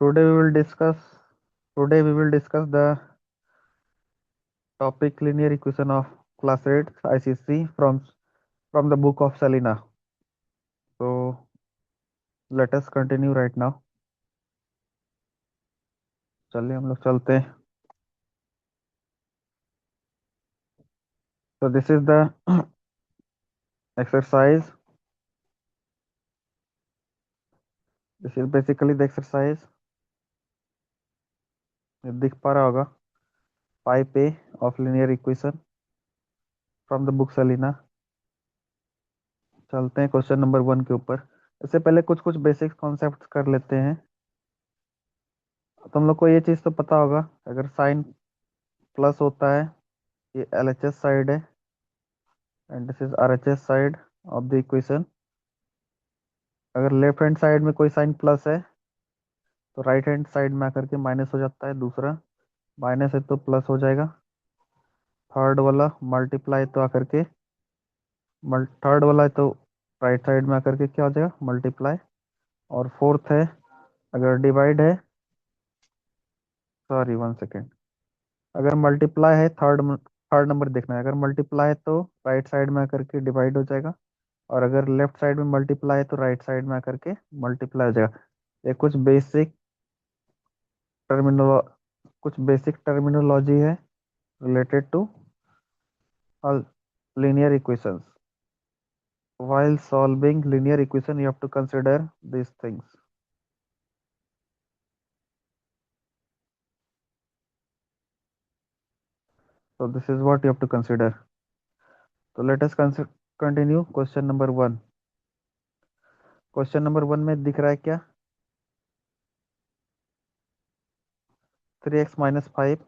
Today we will discuss today we will discuss the topic linear equation of class 8 ICC from the book of Selena. So let us continue right now. चलिए हम लोग चलते हैं. So this is the exercise. This is basically the exercise. ये दिख पा रहा होगा. 5A of linear equation from the book Selena. चलते हैं क्वेश्चन नंबर 1 के ऊपर. इससे पहले कुछ कुछ बेसिक कॉन्सेप्ट कर लेते हैं. तुम लोग को ये चीज़ तो पता होगा, अगर साइन प्लस होता है, ये LHS साइड है and this is RHS side of the equation. अगर लेफ्ट हैंड साइड में कोई साइन प्लस है तो राइट हैंड साइड में आकर के माइनस हो जाता है. दूसरा माइनस है तो प्लस हो जाएगा. थर्ड वाला मल्टीप्लाई तो आकर के थर्ड वाला है तो राइट साइड में आकर के क्या हो जाएगा, मल्टीप्लाई. और फोर्थ है, अगर डिवाइड है, सॉरी 1 सेकेंड, अगर मल्टीप्लाई है, थर्ड नंबर देखना है. अगर मल्टीप्लाई है तो राइट साइड में आकर के डिवाइड हो जाएगा, और अगर लेफ्ट साइड में मल्टीप्लाई है तो राइट साइड में आकर के मल्टीप्लाई हो जाएगा. ये टर्मिनो कुछ बेसिक टर्मिनोलॉजी है related to linear equations. While solving linear equation, you have to consider these things. So this is what you have to consider. So let us continue question number 1. Question number 1 में दिख रहा है क्या, 3x minus 5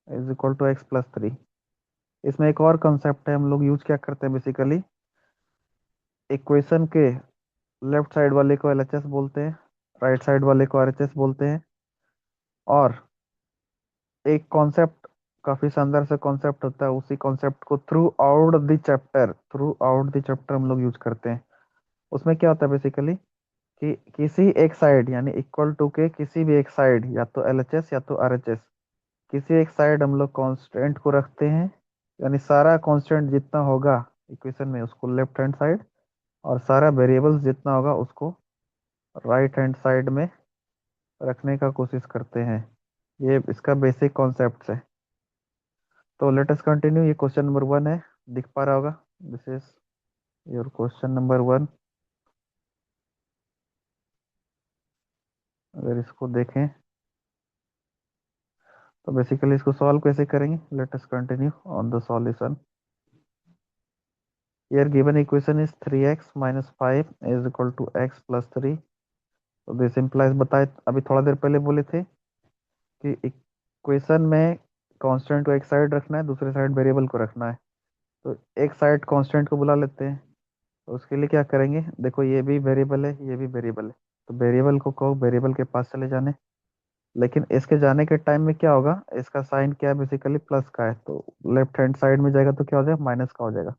is equal to x plus 3. इसमें एक और concept है, हम लोग यूज क्या करते हैं बेसिकली, इक्वेशन के लेफ्ट साइड वाले को LHS बोलते हैं, राइट साइड वाले को RHS बोलते हैं. और एक कॉन्सेप्ट, काफी शानदार सा कॉन्सेप्ट होता है, उसी कॉन्सेप्ट को थ्रू आउट द चैप्टर हम लोग यूज करते हैं. उसमें क्या होता है बेसिकली कि किसी एक साइड यानी इक्वल टू के किसी भी एक साइड, या तो LHS या तो RHS, किसी एक साइड हम लोग कांस्टेंट को रखते हैं. यानी सारा कांस्टेंट जितना होगा इक्वेशन में उसको लेफ्ट हैंड साइड, और सारा वेरिएबल्स जितना होगा उसको राइट हैंड साइड में रखने का कोशिश करते हैं. ये इसका बेसिक कॉन्सेप्ट है. तो लेट अस कंटिन्यू. ये क्वेश्चन नंबर 1 है, दिख पा रहा होगा. This is your question number 1. अगर इसको देखें तो बेसिकली इसको सॉल्व कैसे करेंगे, let us continue on the solution. Here given equation is 3x minus 5 is equal to x plus 3. तो दिस इम्प्लाइज, बताए अभी थोड़ा देर पहले बोले थे कि इक्वेशन में कांस्टेंट को एक साइड रखना है, दूसरे साइड वेरिएबल को रखना है. तो एक साइड कांस्टेंट को बुला लेते हैं. तो उसके लिए क्या करेंगे, देखो ये भी वेरिएबल है, ये भी वेरिएबल है, तो वेरिएबल को कहो वेरिएबल के पास चले जाने. लेकिन इसके जाने के टाइम में क्या होगा, इसका साइन क्या है, बेसिकली प्लस का है, तो लेफ्ट हैंड साइड में जाएगा तो क्या हो जाएगा, माइनस का हो जाएगा.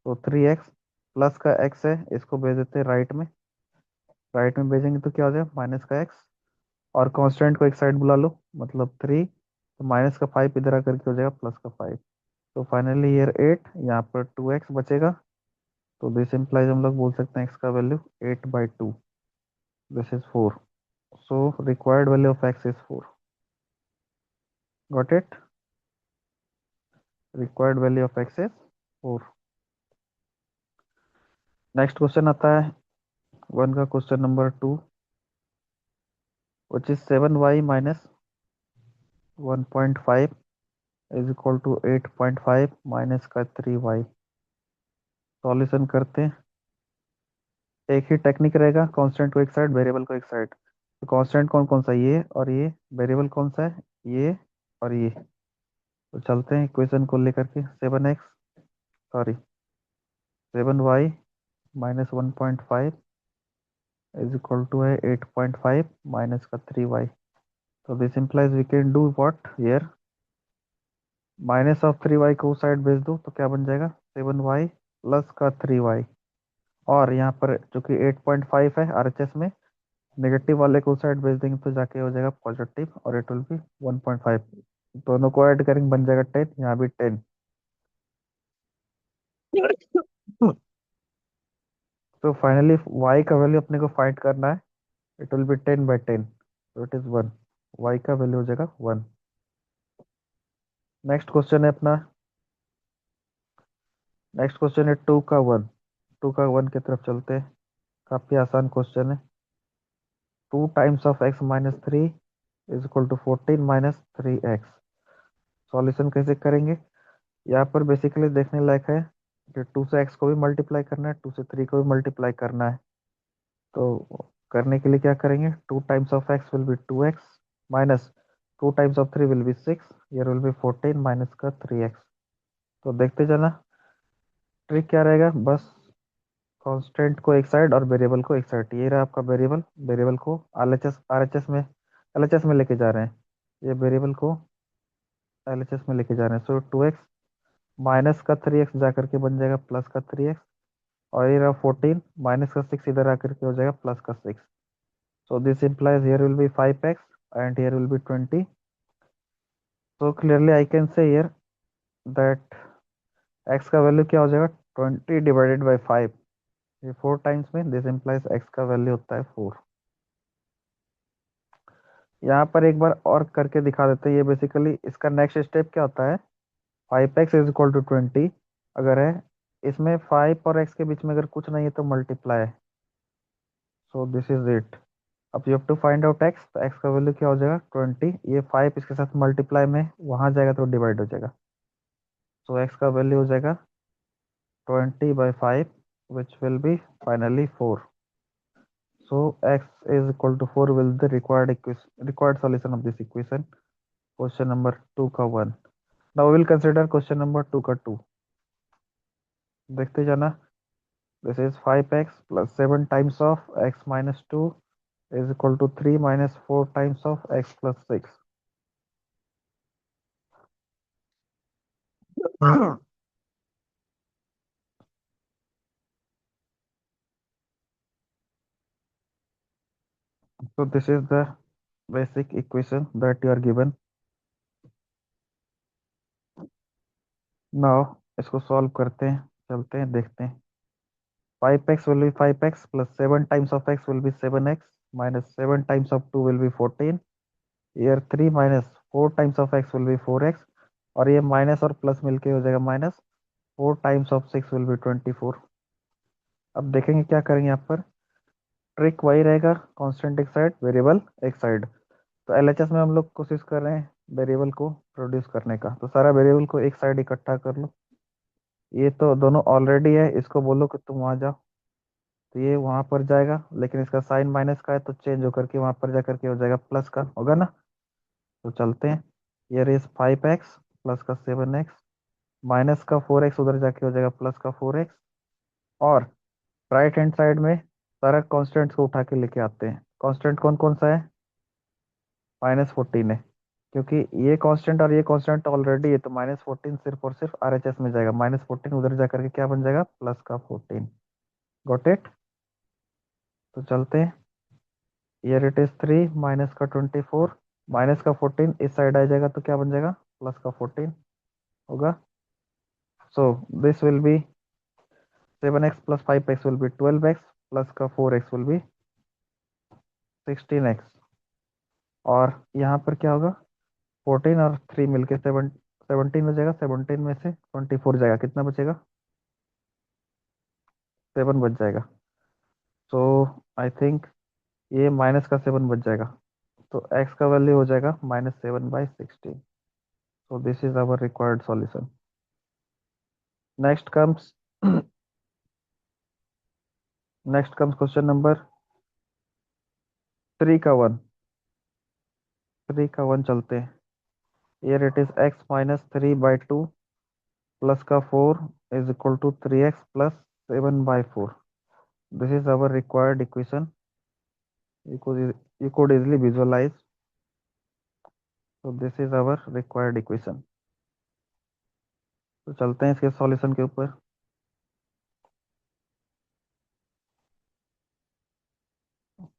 तो 3x प्लस का x है, इसको भेज देते हैं राइट में. राइट में भेजेंगे तो क्या हो जाएगा, माइनस का x. और कांस्टेंट को एक साइड बुला लो, मतलब 3, तो माइनस का 5 इधर आकर के हो जाएगा प्लस का 5. तो फाइनली ईयर 8, यहाँ पर 2x बचेगा. तो दिस इम्प्लाइज हम लोग बोल सकते हैं x का value 8/2. This is 4. So required value of x is 4. Got it. Required value of x is 4. Next question आता है 1 का, question number 2, which is 7y minus 1.5 is equal to 8.5 minus का 3y. सॉल्यूशन करते हैं. एक ही technique रहेगा, constant को एक साइड, वेरिएबल को एक साइड. तो कांस्टेंट कौन कौन सा, ये और ये. वेरिएबल कौन सा है, ये और ये. तो चलते हैं इक्वेशन को लेकर के. 7y minus 1.5 is equal to है 8.5 माइनस का 3y. तो this implies we can do what here, minus of 3y को उस साइड भेज दो तो क्या बन जाएगा, 7y प्लस का 3y. और यहाँ पर चूंकि 8.5 है RHS में, नेगेटिव वाले को उस साइड भेज देंगे तो जाके हो जाएगा पॉजिटिव, और इट विल बी 1.5। दोनों को ऐड करेंगे बन जाएगा 10, यहाँ भी 10। तो फाइनली y का वैल्यू अपने को फाइंड करना है। इट विल बी 10/10, तो इट इज 1। y का वैल्यू हो जाएगा 1। नेक्स्ट क्वेश्चन है अपना, नेक्स्ट क्वेश्चन है 2 का 1। 2 का 1 की तरफ चलते हैं। काफी आसान क्वेश्चन है। 2 times of x minus 3 is equal to 14 minus 3x। Solution कैसे करेंगे? यहाँ पर बेसिकली देखने लायक है कि 2 से x को भी मल्टीप्लाई करना है, 2 से 3 को भी मल्टीप्लाई करना है। तो करने के लिए क्या करेंगे? 2 times of x will be 2x minus 2 times of 3 will be 6, here will be 14 minus का 3x। तो देखते जाना, ट्रिक क्या रहेगा, बस कांस्टेंट को एक साइड और वेरिएबल को एक साइड। ये रहा आपका वेरिएबल, वेरिएबल को एलएचएस में लेके जा रहे हैं। ये वेरिएबल को एलएचएस में लेके जा रहे हैं। सो 2x माइनस का 3x जा करके बन जाएगा प्लस का 3x, और ये रहा 14 माइनस का 6 इधर आकर के हो जाएगा प्लस का 6। So this implies here will be 5x and here will be 20। So clearly I can say here that x का वैल्यू क्या हो जाएगा, 20 डिवाइडेड बाई 5। ये 4 टाइम्स में, दिस implies x का वैल्यू होता है 4। यहाँ पर एक बार और करके दिखा देते हैं। ये बेसिकली इसका नेक्स्ट स्टेप क्या होता है, 5x इज इक्वल टू 20 अगर है, इसमें 5 और x के बीच में अगर कुछ नहीं है तो मल्टीप्लाई है। So this is it. अब you have to find out x, तो x का वैल्यू क्या हो जाएगा 20, ये 5 इसके साथ मल्टीप्लाई में वहां जाएगा तो डिवाइड हो जाएगा। सो x का वैल्यू हो जाएगा 20/5 which will be finally 4। So x is equal to 4 will the required solution of this equation, question number 2 का 1। Now will consider question number 2 का 2। देखते जाना, this is 5x plus 7 times of x minus 2 is equal to 3 minus 4 times of x plus 6। So this is the basic equation that you are given. Now इसको solve करते हैं, चलते हैं देखते हैं। 5x will be 5x plus 7 times of x will be 7x minus 7 times of 2 will be 14। here 3 minus 4 times of x will be 4x, और ये minus और प्लस मिलके हो जाएगा minus 4 times of 6 will be 24। अब देखेंगे क्या करेंगे यहाँ पर। ट्रिक वही रहेगा, कांस्टेंट एक साइड, वेरिएबल एक साइड। तो एलएचएस में हम लोग कोशिश कर रहे हैं वेरिएबल को प्रोड्यूस करने का, तो सारा वेरिएबल को एक साइड इकट्ठा कर लो। ये तो दोनों ऑलरेडी है, इसको बोलो कि तुम वहां जाओ, तो ये वहां पर जाएगा, लेकिन इसका साइन माइनस का है तो चेंज होकर के वहां पर जा करके हो जाएगा प्लस का, होगा ना। तो चलते हैं, ये इज 5x प्लस का 7x माइनस का 4x उधर जाके हो जाएगा प्लस का 4x, और राइट हैंड साइड में सारा कॉन्स्टेंट को उठा के लेके आते हैं। कॉन्स्टेंट कौन कौन सा है, -14 है, क्योंकि ये कांस्टेंट और ये कांस्टेंट ऑलरेडी है, तो -14 सिर्फ और सिर्फ आरएचएस में जाएगा। -14 उधर जाकर के क्या बन जाएगा, प्लस का 14। Got it. तो चलते हैं, ईयर इट इज 3 माइनस का 24 माइनस का 14 इस साइड आ जाएगा तो क्या बन जाएगा, प्लस का 14 होगा। So this will be 7x plus 5x will be 12x plus का 4x विल बी 16x, और यहाँ पर क्या होगा, 14 और 3 मिलके 17 हो जाएगा। 17 में से 24 जाएगा, कितना बचेगा, 7 बच जाएगा। सो आई थिंक ये माइनस का 7 बच जाएगा, तो x का वैल्यू हो जाएगा -7/16। So this is our required solution. Next comes next comes question number 3 का 1। 3 का 1 चलते हैं। here it is x minus 3/2 plus का 4 is equal to 3x plus 7/4। This is our required equation. you could easily visualize, so this is our required equation। तो चलते हैं इसके solution के ऊपर।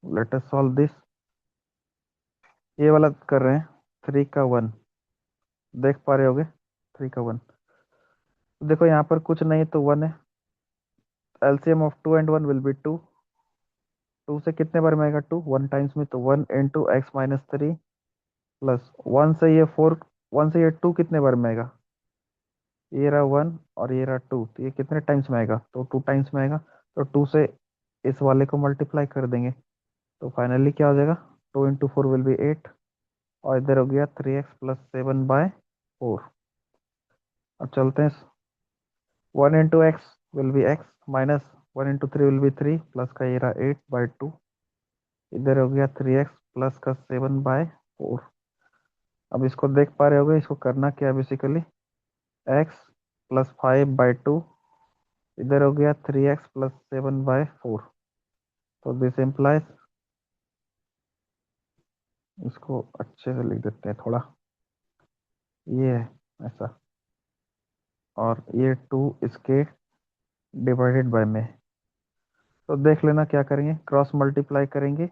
Let us solve this. ये वाला कर रहे हैं, 3 का 1, देख पा रहे होगे 3 का 1। देखो यहाँ पर कुछ नहीं तो 1 है, LCM of 2 and 1 will be 2। 2 से कितने बार में आएगा 2, 1 टाइम्स में, तो 1 × x - 3 प्लस 1 से ये 4, 1 से ये 2 कितने बार में आएगा, ये रहा 1 और ये रहा 2, तो ये कितने टाइम्स में आएगा, तो 2 टाइम्स में आएगा। तो 2 से इस वाले को मल्टीप्लाई कर देंगे, तो फाइनली क्या हो जाएगा, 2 × 4 विल बी 8, और इधर हो गया 3x + 7/4। अब चलते हैं, 1 × x minus 1 × 3 will be 3, plus का ये रहा 8/2, इधर हो गया 3x प्लस का 7/4। अब इसको देख पा रहे होगे, इसको करना क्या है बेसिकली, x + 5/2, इधर हो गया 3x + 7/4। तो दिस इम्प्लाइज, इसको अच्छे से लिख देते हैं थोड़ा, ये है ऐसा, और ये 2 इसके डिवाइडेड बाय में। तो देख लेना क्या करेंगे, क्रॉस मल्टीप्लाई करेंगे,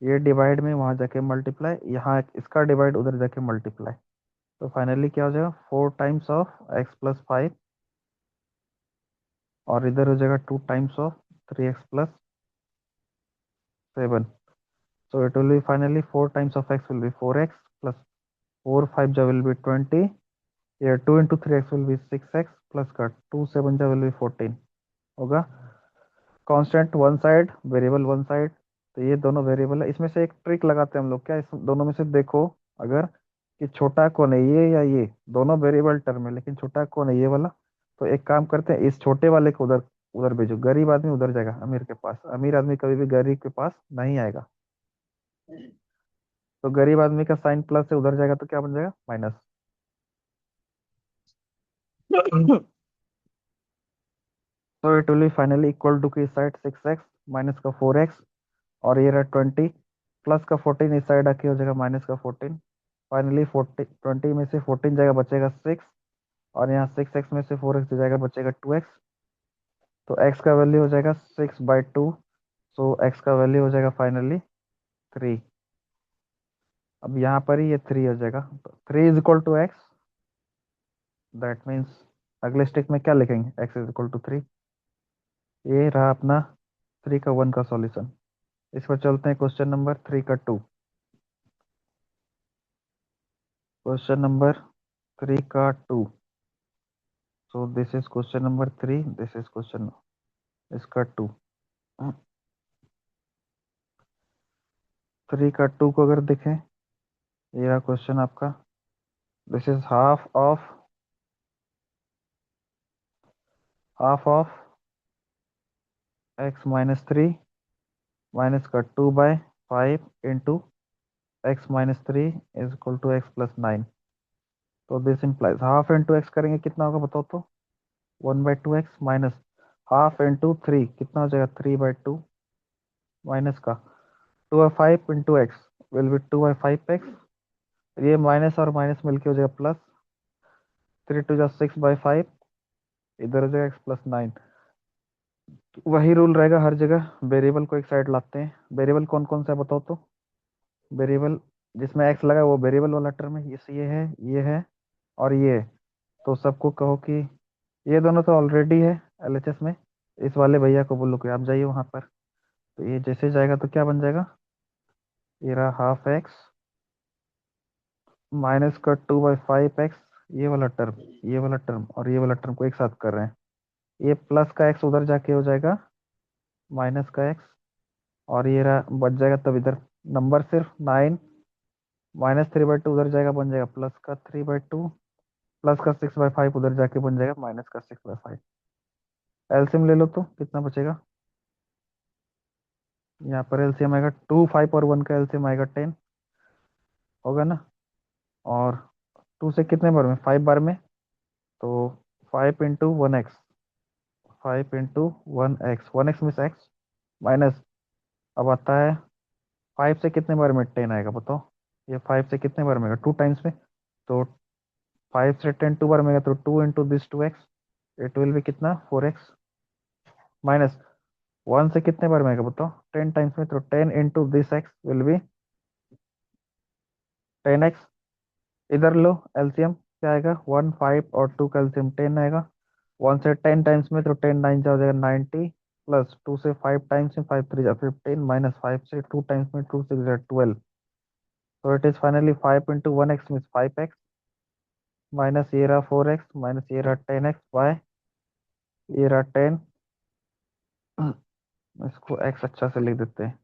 ये डिवाइड में वहां जाके मल्टीप्लाई, यहाँ इसका डिवाइड उधर जाके मल्टीप्लाई, तो फाइनली क्या हो जाएगा, 4 टाइम्स ऑफ x + 5, और इधर हो जाएगा 2 times of 3x + 7। So it will be finally 4 times of x will be 4x plus 4 5 ja will be 20. Here 2 into 3x will be 6x plus का 2 7 ja will be 14 होगा। Constant one side, variable one side, तो ये दोनों variable है। इसमें से एक trick लगाते हैं हम लोग, क्या इस दोनों में से देखो अगर कि छोटा कौन है, ये या ये, दोनों वेरिएबल टर्म है लेकिन छोटा कौन है, ये वाला। तो एक काम करते हैं, इस छोटे वाले को उधर उधर भेजो, गरीब आदमी उधर जाएगा अमीर के पास, अमीर आदमी कभी भी गरीब के पास नहीं आएगा। तो गरीब आदमी का साइन प्लस से उधर जाएगा तो क्या बन जाएगा, माइनस। तो it will be finally equal to की साइड 6x माइनस का 4x, और ये रहा 20 प्लस का 14, इस साइड आके हो जाएगा माइनस का 14। फाइनली 40 20 में से 14 जाएगा बचेगा 6, और यहाँ 6x में से 4x जाएगा बचेगा 2x। तो x का वैल्यू हो जाएगा 6/2, सो x का वैल्यू हो जाएगा फाइनली 3। अब यहाँ पर ही ये 3 हो जाएगा, तो 3 = x, दैट मीन्स अगले स्टेप में क्या लिखेंगे, x = 3। ये रहा अपना 3 का 1 का सॉल्यूशन। इस पर चलते हैं क्वेश्चन नंबर 3 का 2। क्वेश्चन नंबर 3 का 2। सो this is question number 3, this is question इसका 2। 3 का 2 को अगर देखें, ये रहा क्वेश्चन आपका, this is half of x - 3 minus का 2/5 into x - 3 is equal to x + 9। तो this implies half into x करेंगे कितना होगा बताओ तो, 1/2x माइनस हाफ इंटू 3 कितना हो जाएगा, 3/2 माइनस का 2/5 into x will B 2/5x, ये माइनस और माइनस मिलके हो जाएगा प्लस, 3 × 2 = 6/5, इधर हो जाएगा x + 9। वही रूल रहेगा हर जगह, वेरिएबल को एक साइड लाते हैं। वेरिएबल कौन कौन सा है बताओ तो, वेरिएबल जिसमें x लगा है वो वेरिएबल वाला टर्म है, ये है और ये है। तो सबको कहो कि ये दोनों तो ऑलरेडी है एलएचएस में, इस वाले भैया को बोलो कि आप जाइए वहां पर। तो ये जैसे जाएगा तो क्या बन जाएगा, ये रहा हाफ एक्स माइनस का 2/5x, ये वाला टर्म, ये वाला टर्म और ये वाला टर्म को एक साथ कर रहे हैं, ये प्लस का x उधर जाके हो जाएगा माइनस का x, और ये रहा बच जाएगा तब इधर नंबर सिर्फ 9, -3/2 उधर जाएगा बन जाएगा प्लस का 3/2, प्लस का 6/5 उधर जाके बन जाएगा माइनस का 6/5। एलसीएम ले लो तो कितना बचेगा, यहाँ पर एलसीएम आएगा 2 5 और 1 का एलसीएम आएगा 10 होगा ना, और 2 से कितने बार में, 5 बार में, तो 5 × 1x, 5 × 1x, 1x means x minus, अब आता है 5 से कितने बार में 10 आएगा बताओ, ये 5 से कितने बार में आएगा, 2 टाइम्स में, तो 5 से 10 2 बार में आएगा, तो 2 × this 2x, it will B कितना 4x माइनस वन से कितने बार में आएगा बताओ, 10 टाइम्स में, तो 10 into this x will B 10x। इधर लो एलसीएम, क्या आएगा, 1 5 और 2 का एलसीएम 10 आएगा। 1 से 10 टाइम्स में तो 10 9 जा हो जाएगा 90, प्लस 2 से 5 टाइम्स में 5 3 जा 15, माइनस 5 से 2 टाइम्स में 2 6 जा 12। तो it is finally 5 into 1x means 5x, minus ये रहा 4x, माइनस ये रहा 10x बाय ये रहा 10। इसको x अच्छा से लिख देते हैं।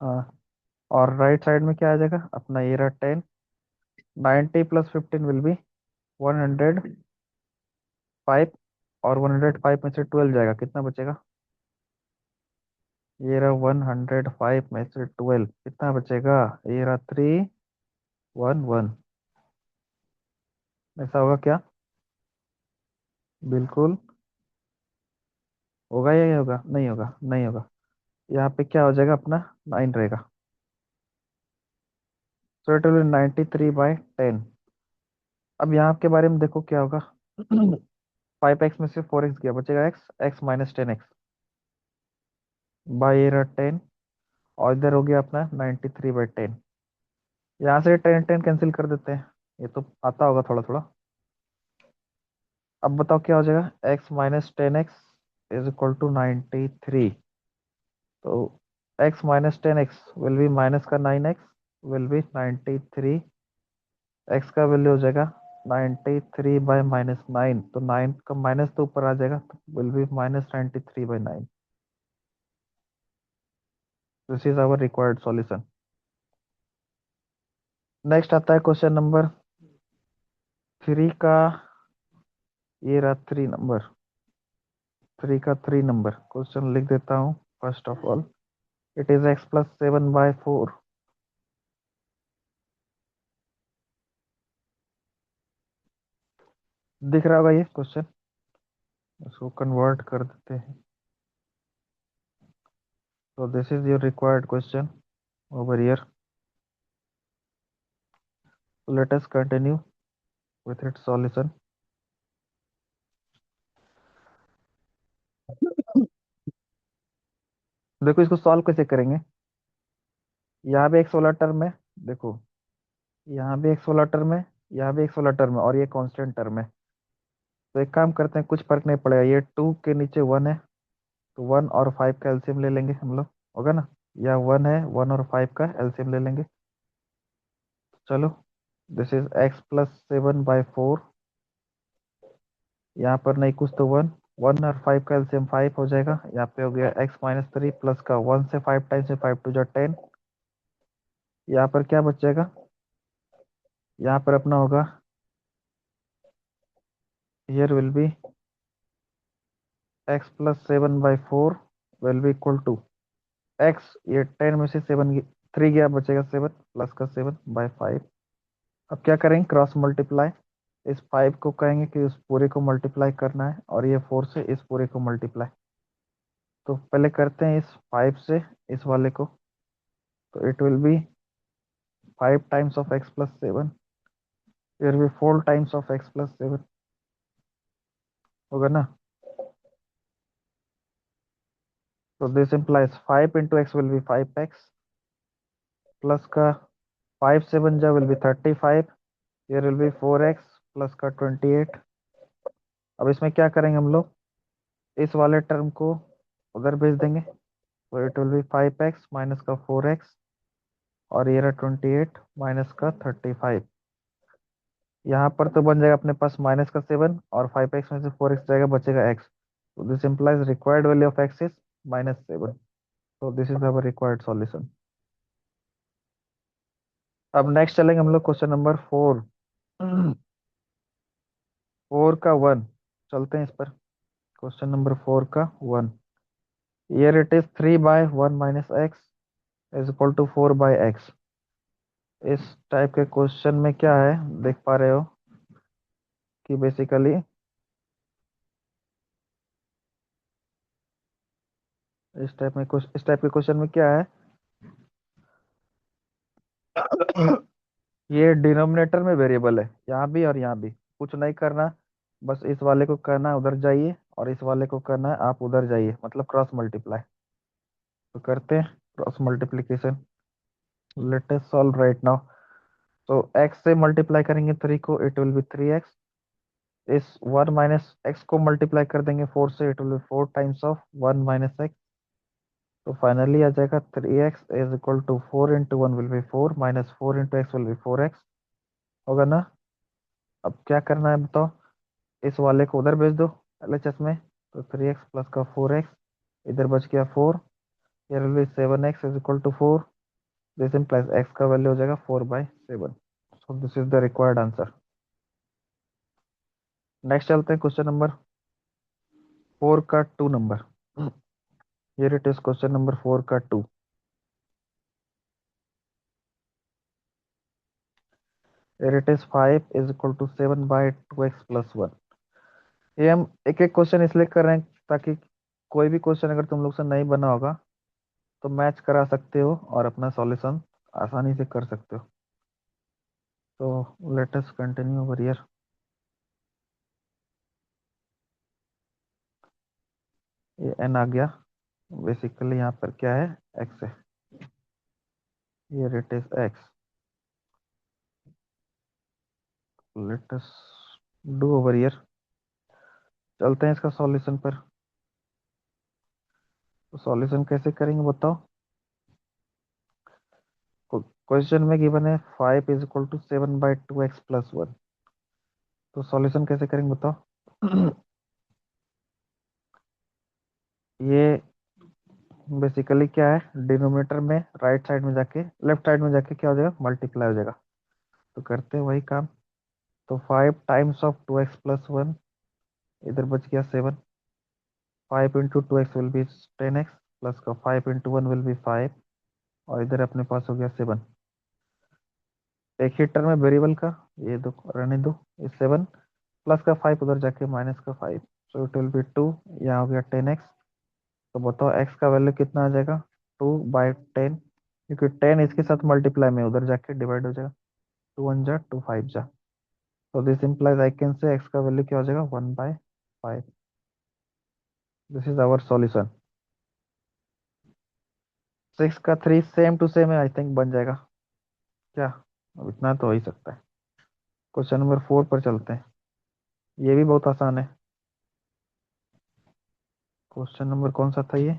हाँ, और राइट साइड में क्या आ जाएगा अपना, ये रहा 10। 90 + 15 विल बी 105, और 105 में से 12 जाएगा, कितना बचेगा, ये रहा 105 में से 12 कितना बचेगा, ये रहा 311। ऐसा होगा क्या, बिल्कुल होगा या ये होगा, नहीं होगा, नहीं होगा। यहाँ पे क्या हो जाएगा अपना, 9 रहेगा। सो इट विल 93/10। अब यहाँ के बारे में देखो क्या होगा। 5x में से 4x गया, बचेगा x, x minus 10x by ये रहा 10, और इधर हो गया अपना 93/10। यहाँ से 10 10 कैंसिल कर देते हैं, ये तो आता होगा थोड़ा थोड़ा। अब बताओ क्या हो जाएगा, x minus 10x is equal to 93। तो x minus 10x will be minus का 9x विल बी 93। x का वैल्यू हो जाएगा 93/-9, तो 9 का माइनस तो ऊपर आ जाएगा, तो will be -93/9। This is our required solution. Next आता है क्वेश्चन नंबर 3 का, ये रहा 3 नंबर, 3 नंबर क्वेश्चन लिख देता हूँ। First of all it is x + 7/4। दिख रहा होगा ये क्वेश्चन, इसको कन्वर्ट कर देते हैं। तो this is your required question over here. Let us continue with its solution. देखो इसको सॉल्व कैसे करेंगे, यहाँ भी एक 16 टर्म है, देखो यहाँ भी एक 16 टर्म है, यहाँ भी एक 16 टर्म है, और ये कांस्टेंट टर्म है। तो एक काम करते हैं, कुछ फर्क नहीं पड़ेगा, ये 2 के नीचे 1 है, तो 1 और 5 का एलसीएम ले लेंगे हम लोग, होगा ना, या 1 है, 1 और 5 का एलसीएम ले लेंगे। चलो, दिस इज x + 7/4। यहाँ पर नहीं कुछ तो 1, 1 और 5 का एलसीएम 5 हो जाएगा, यहाँ पे हो गया x-3 प्लस का 1 से 5 टाइम्स से 5 2 जा 10। यहाँ पर क्या बच जाएगा, यहाँ पर अपना होगा, here will be x + 7/4 will be equal to x, ये 10 में से 7 3 गया, बचेगा 7 प्लस का 7/5। अब क्या करेंगे, क्रॉस मल्टीप्लाई। इस 5 को कहेंगे कि उस पूरे को मल्टीप्लाई करना है, और ये 4 से इस पूरे को मल्टीप्लाई। तो पहले करते हैं इस 5 से इस वाले को, तो it will B 5 times of x + 7, फिर भी 4 टाइम्स ऑफ x + 7 होगा ना। तो this implies 5 into x will B 5x plus का 5 7 जा will be 35, here will be 4x plus का 28। अब इसमें क्या करेंगे हम लोग, इस वाले टर्म को उधर भेज देंगे, तो it will B 5x minus का 4x, और ये रहा 28 माइनस का 35। यहाँ पर तो बन जाएगा अपने पास माइनस का 7, और 5x में से 4x जाएगा, बचेगा x। तो this implies required value of x is -7। तो this is our required solution. अब नेक्स्ट चलेंगे हम लोग क्वेश्चन नंबर 4। 4 का 1, चलते हैं इस पर। क्वेश्चन नंबर 4 का 1, here it is 3/1 minus x is equal to 4/x। इस टाइप के क्वेश्चन में क्या है, देख पा रहे हो कि बेसिकली इस टाइप के क्वेश्चन में क्या है, ये डिनोमिनेटर में वेरिएबल है, यहाँ भी और यहाँ भी, कुछ नहीं करना, बस इस वाले को करना, उधर जाइए और इस वाले को करना है आप उधर जाइए, मतलब क्रॉस मल्टीप्लाई। तो करते हैं cross multiplication. Let us solve right now. तो x से मल्टीप्लाई करेंगे 3 को, इट विल बी 3x। इस 1 माइनस एक्स को मल्टीप्लाई कर देंगे 4 से, it will be 4 times of 1 minus x. तो फाइनली आ जाएगा 3x is equal to 4 into 1 will be 4 minus 4 into x will be 4x। होगा ना? अब क्या करना है बताओ, इस वाले को उधर भेज दो एलएचएस में। तो 3x प्लस का 4x, इधर बच गया 4। here will be 7x is equal to 4. This implies x का वैल्यू हो जाएगा 4/7। so this is the required answer। Next चलते हैं क्वेश्चन नंबर 4 का 2 number. here it is question number 4 का 2। here it is 5 is equal to 7/2x plus 1। ये हम एक एक क्वेश्चन इसलिए कर रहे हैं ताकि कोई भी क्वेश्चन अगर तुम लोग से नहीं बना होगा तो मैच करा सकते हो और अपना सॉल्यूशन आसानी से कर सकते हो। तो let us continue over here. ये n आ गया, बेसिकली यहाँ पर क्या है, x है। here it is x। Let us do over here. चलते हैं इसका सॉल्यूशन पर। तो सॉल्यूशन कैसे करेंगे बताओ। क्वेश्चन में गिवन है 5 is equal to 7/2x plus 1। तो सॉल्यूशन कैसे करेंगे बताओ। ये बेसिकली क्या है, डिनोमिनेटर में राइट साइड में जाके लेफ्ट साइड में जाके क्या हो जाएगा, मल्टीप्लाई हो जाएगा। तो करते हैं वही काम। तो 5 टाइम्स ऑफ 2x प्लस 1, इधर बच गया 7। 5 into 2x will be 10x plus का 5 इंटू 1 विल बी 5, और इधर अपने पास हो गया 7। एक ही टर्म है वेरिएबल का, ये दो रहने दो। ये 7 प्लस का 5 उधर जाके माइनस का 5, सो इट विल बी 2। यहाँ हो गया 10x। तो बताओ x का वैल्यू कितना आ जाएगा, 2/10, क्योंकि 10 इसके साथ मल्टीप्लाई में उधर जाके डिवाइड हो जाएगा। 2 1 जा 2 5 जा। तो this implies I can say x का वैल्यू क्या हो जाएगा, 1/5। This is our solution. 6 का 3 सेम टू सेम है, आई थिंक बन जाएगा क्या। अब इतना तो हो ही सकता है। क्वेश्चन नंबर 4 पर चलते हैं। ये भी बहुत आसान है। क्वेश्चन नंबर कौन सा था ये,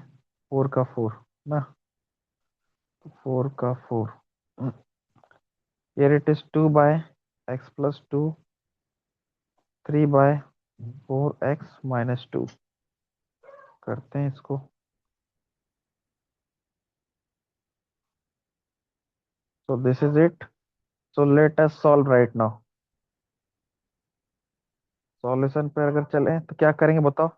4 का 4 ना। 4 का 4। here it is 2/x plus 2, 3/4x minus 2। करते हैं इसको। so this is it। so let us solve right now। Solution पे अगर चले तो क्या करेंगे बताओ।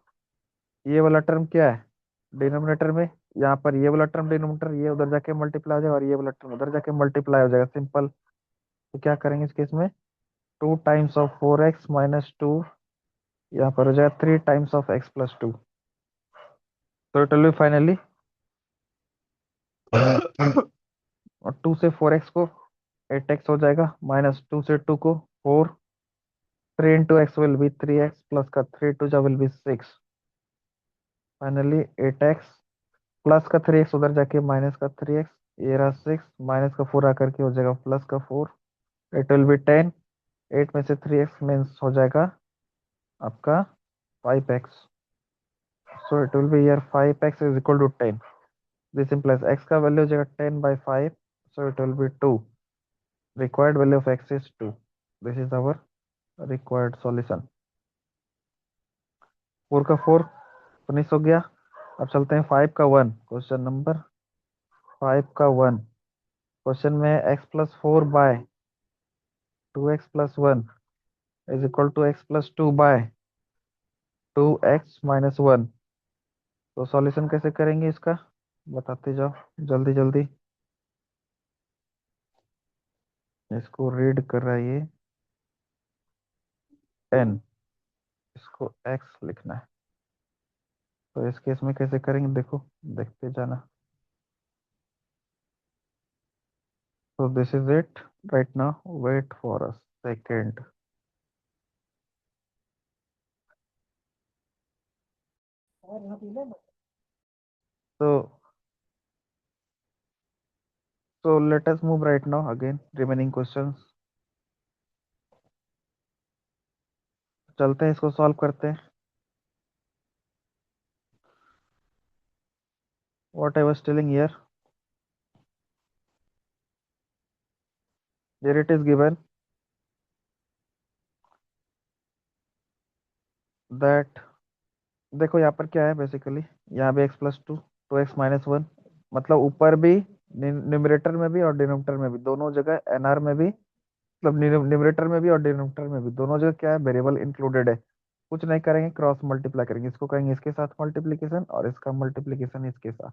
ये वाला टर्म क्या है डिनोमिनेटर में, यहाँ पर ये वाला टर्म डिनोमिनेटर, ये उधर जाके मल्टीप्लाई हो जाएगा और ये वाला टर्म उधर जाके मल्टीप्लाई हो जाएगा, सिंपल। तो क्या करेंगे इस केस में, 2 टाइम्स ऑफ 4x माइनस 2, यहाँ पर हो जाएगा 3 टाइम्स ऑफ x प्लस 2। तो टोटली फाइनली और 2 से 4x को 8x हो जाएगा, माइनस 2 से 2 को 4। 3 into x will B 3x plus का 3 टू जा will be 6। Finally 8x plus का 3x उधर जाके माइनस का 3x, ये रहा 6 माइनस का 4 आकर के हो जाएगा प्लस का 4। It will B 10। 8 में से 3x मीन्स हो जाएगा आपका 5x। So it will be here 5x is equal to 10। This implies x का वैल्यू हो जाएगा 10/5, so it will be 2। Required value of x is 2। This is our required solution. 4 का 4 finish हो गया। अब चलते हैं 5 का 1। क्वेश्चन नंबर 5 का 1। क्वेश्चन में x+4/2x+1 is equal to x+2/2x-1। तो सॉल्यूशन कैसे करेंगे इसका, बताते जाओ जल्दी जल्दी। इसको रीड कर रहा है ये n, इसको x लिखना है। तो इस केस में कैसे करेंगे देखो, देखते जाना। तो this is it right now, wait for a second. So let us move right now again remaining questions. चलते हैं, इसको सॉल्व करते हैं. What I was telling here it is given that, देखो यहाँ पर क्या है बेसिकली, यहाँ भी x प्लस 2x-1, मतलब ऊपर भी न्यूमरेटर में भी और डिनोमिनेटर में भी, दोनों जगह एनआर में भी, मतलब न्यूमरेटर में भी और डिनोमिनेटर में भी दोनों जगह क्या है, वेरिएबल इंक्लूडेड है. कुछ नहीं करेंगे, क्रॉस मल्टीप्लाई करेंगे, इसको करेंगे इसके साथ मल्टीप्लीकेशन और इसका मल्टीप्लीकेशन इसके साथ,